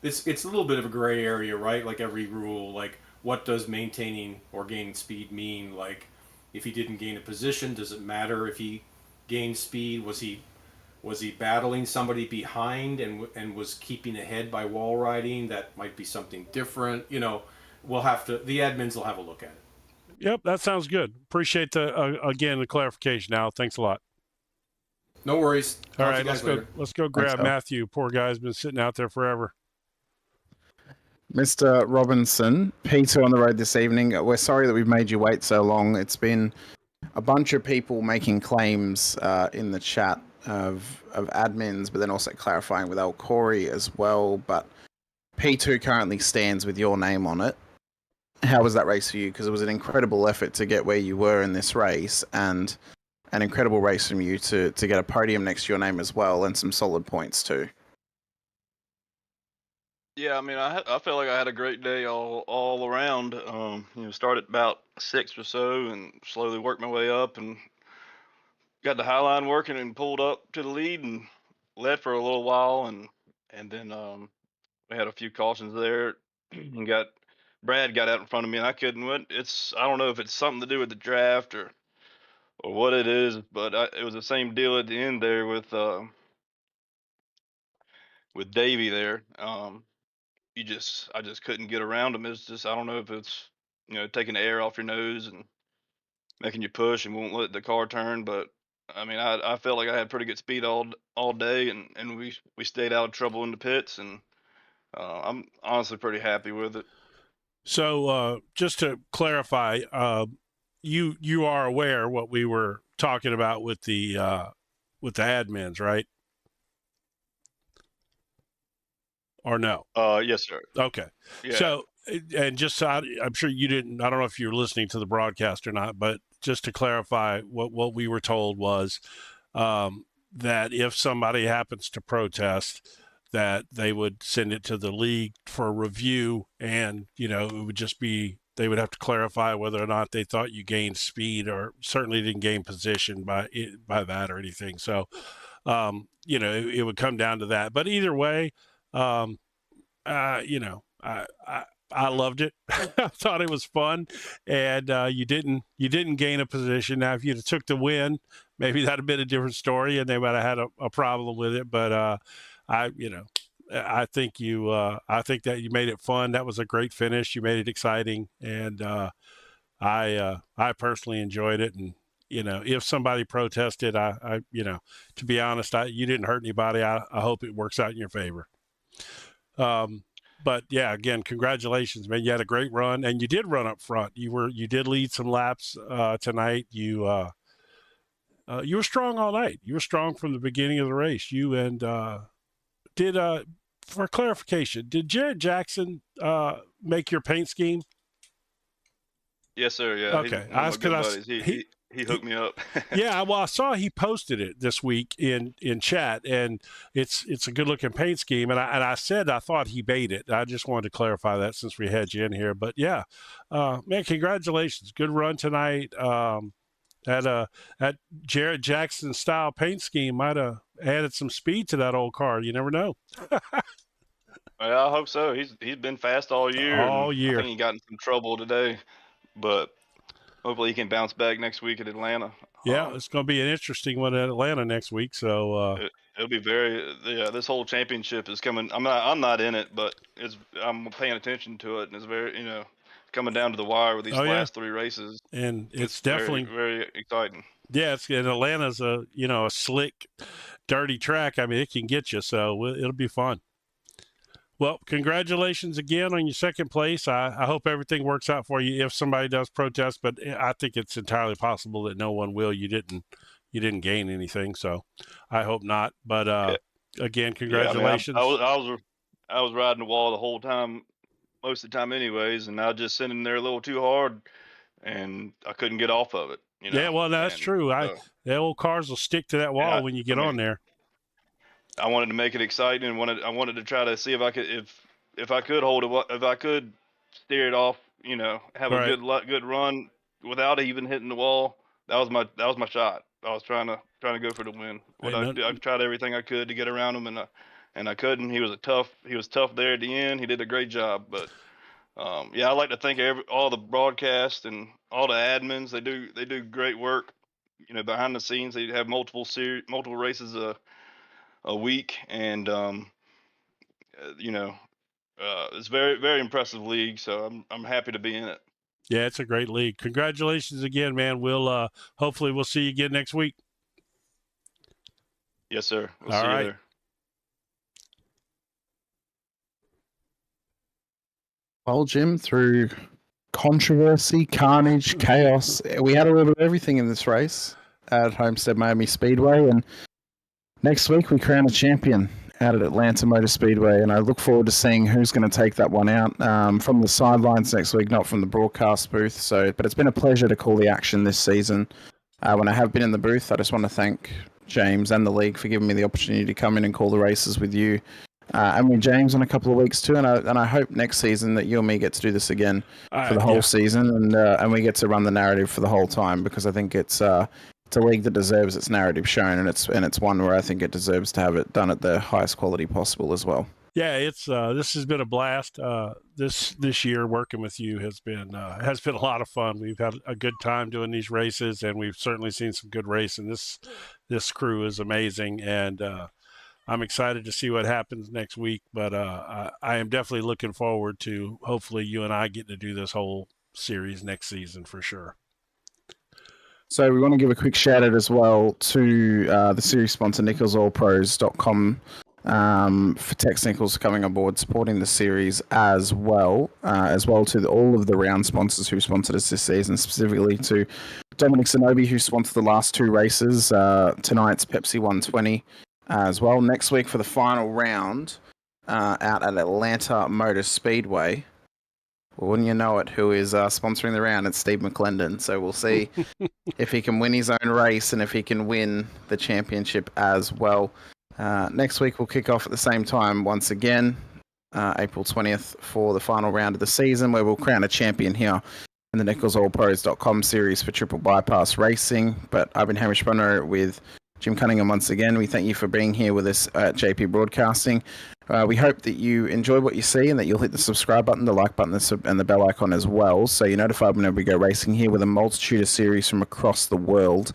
it's a little bit of a gray area, right? Like every rule, like what does maintaining or gaining speed mean? Like if he didn't gain a position, does it matter if he gained speed? Was he battling somebody behind and was keeping ahead by wall riding? That might be something different. The admins will have a look at it. Yep, that sounds good. Appreciate the clarification, Al. Thanks a lot. No worries. All Talk to right, you guys later. let's go grab Al. Matthew. Poor guy's been sitting out there forever. Mr. Robinson, Peter on the road this evening. We're sorry that we've made you wait so long. It's been a bunch of people making claims in the chat of admins, but then also clarifying with Al Corey as well. But P2 currently stands with your name on it. How was that race for you? Because it was an incredible effort to get where you were in this race, and an incredible race from you to get a podium next to your name as well, and some solid points too. Yeah, I mean, I felt like I had a great day all around. Started about 6 or so, and slowly worked my way up, and got the high line working, and pulled up to the lead, and led for a little while, and then we had a few cautions there, and Brad got out in front of me, and I couldn't. I don't know if it's something to do with the draft or what it is, but it was the same deal at the end there with Davey there. I just couldn't get around him. It's just, I don't know if it's taking the air off your nose and making you push and won't let the car turn. But I mean, I felt like I had pretty good speed all day, and we stayed out of trouble in the pits, and I'm honestly pretty happy with it. So just to clarify, you are aware what we were talking about with the admins, right? Or no? Yes, sir. Okay. Yeah. So, and just I'm sure you didn't. I don't know if you're listening to the broadcast or not, but just to clarify, what we were told was that if somebody happens to protest, that they would send it to the league for review, and it would just be they would have to clarify whether or not they thought you gained speed, or certainly didn't gain position by that or anything. So, it would come down to that. But either way, I loved it. I thought it was fun, and you didn't gain a position. Now, if you'd have took the win, maybe that'd have been a different story, and they might have had a problem with it. But I think that you made it fun. That was a great finish. You made it exciting, and I personally enjoyed it. And if somebody protested, to be honest, you didn't hurt anybody. I hope it works out in your favor. But yeah, again, congratulations, man. You had a great run, and you did run up front. You did lead some laps tonight. You were strong all night. You were strong from the beginning of the race. You and for clarification, did Jared Jackson make your paint scheme? Yes, sir. Yeah. Okay. He hooked me up. Yeah, well, I saw he posted it this week in chat, and it's a good looking paint scheme. And I said I thought he made it. I just wanted to clarify that since we had you in here. But yeah, man, congratulations, good run tonight. That Jared Jackson style paint scheme might have added some speed to that old car. You never know. Well, I hope so. He's been fast all year. All year. I think he got in some trouble today, but hopefully he can bounce back next week at Atlanta. Yeah, it's going to be an interesting one at Atlanta next week. So it'll be this whole championship is coming. I'm not in it, but I'm paying attention to it, and it's very coming down to the wire with these last three races. And it's definitely very, very exciting. Yeah, and Atlanta's a slick, dirty track. I mean, it can get you, so it'll be fun. Well, congratulations again on your second place. I hope everything works out for you if somebody does protest, but I think it's entirely possible that no one will. You didn't gain anything, so I hope not. But again, congratulations. Yeah, I was riding the wall the whole time, most of the time anyways, and I was just sitting there a little too hard, and I couldn't get off of it. Yeah, well, that's true. The old cars will stick to that wall when you get on there. I wanted to make it exciting, and I wanted to try to see if I could if I could hold it, if I could steer it off, have a good run without even hitting the wall. That was my shot. I was trying to go for the win. I tried everything I could to get around him, and I couldn't. He was tough there at the end. He did a great job, but I like to thank all the broadcast and all the admins. They do great work. Behind the scenes, they have multiple races a week, and it's very, very impressive league. So I'm happy to be in it. Yeah, it's a great league. Congratulations again, man. We'll hopefully we'll see you again next week. Yes, sir. We'll All see right. you there. Well, Jim, through controversy, carnage, chaos, we had a little bit of everything in this race at Homestead Miami Speedway, and next week we crown a champion out at Atlanta Motor Speedway, and I look forward to seeing who's going to take that one out from the sidelines next week, not from the broadcast booth. But it's been a pleasure to call the action this season. When I have been in the booth, I just want to thank James and the league for giving me the opportunity to come in and call the races with you. And with James in a couple of weeks too, and I hope next season that you and me get to do this again for the whole season, and we get to run the narrative for the whole time, because I think it's a league that deserves its narrative shown, and it's one where I think it deserves to have it done at the highest quality possible as well. Yeah, it's this has been a blast. This year working with you has been a lot of fun. We've had a good time doing these races, and we've certainly seen some good racing. This crew is amazing, and I'm excited to see what happens next week. But I am definitely looking forward to hopefully you and I getting to do this whole series next season for sure. So we want to give a quick shout out as well to the series sponsor NicholsOilPros.com for Tex Nichols coming on board, supporting the series as well to all of the round sponsors who sponsored us this season, specifically to Domenic Zenobi, who sponsored the last two races, tonight's Pepsi 120 as well. Next week for the final round out at Atlanta Motor Speedway. Well, wouldn't you know it, who is sponsoring the round? It's Steve McClendon. So we'll see if he can win his own race and if he can win the championship as well. Next week we'll kick off at the same time once again, April 20th, for the final round of the season, where we'll crown a champion here in the NicholsOilPros.com series for Triple Bypass Racing. But I've been Hamish Munro with Jim Cunningham once again. We thank you for being here with us at JP Broadcasting. We hope that you enjoy what you see and that you'll hit the subscribe button, the like button, and the bell icon as well, so you're notified whenever we go racing here with a multitude of series from across the world.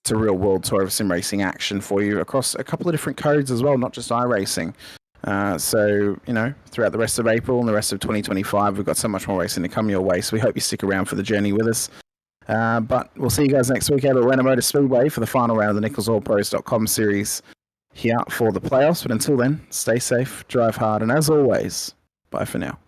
It's a real world tour of sim racing action for you across a couple of different codes as well, not just iRacing. So, throughout the rest of April and the rest of 2025, we've got so much more racing to come your way. So we hope you stick around for the journey with us. But we'll see you guys next week out at Atlanta Motor Speedway for the final round of the NicholsOilPros.com series here for the playoffs. But until then, stay safe, drive hard, and as always, bye for now.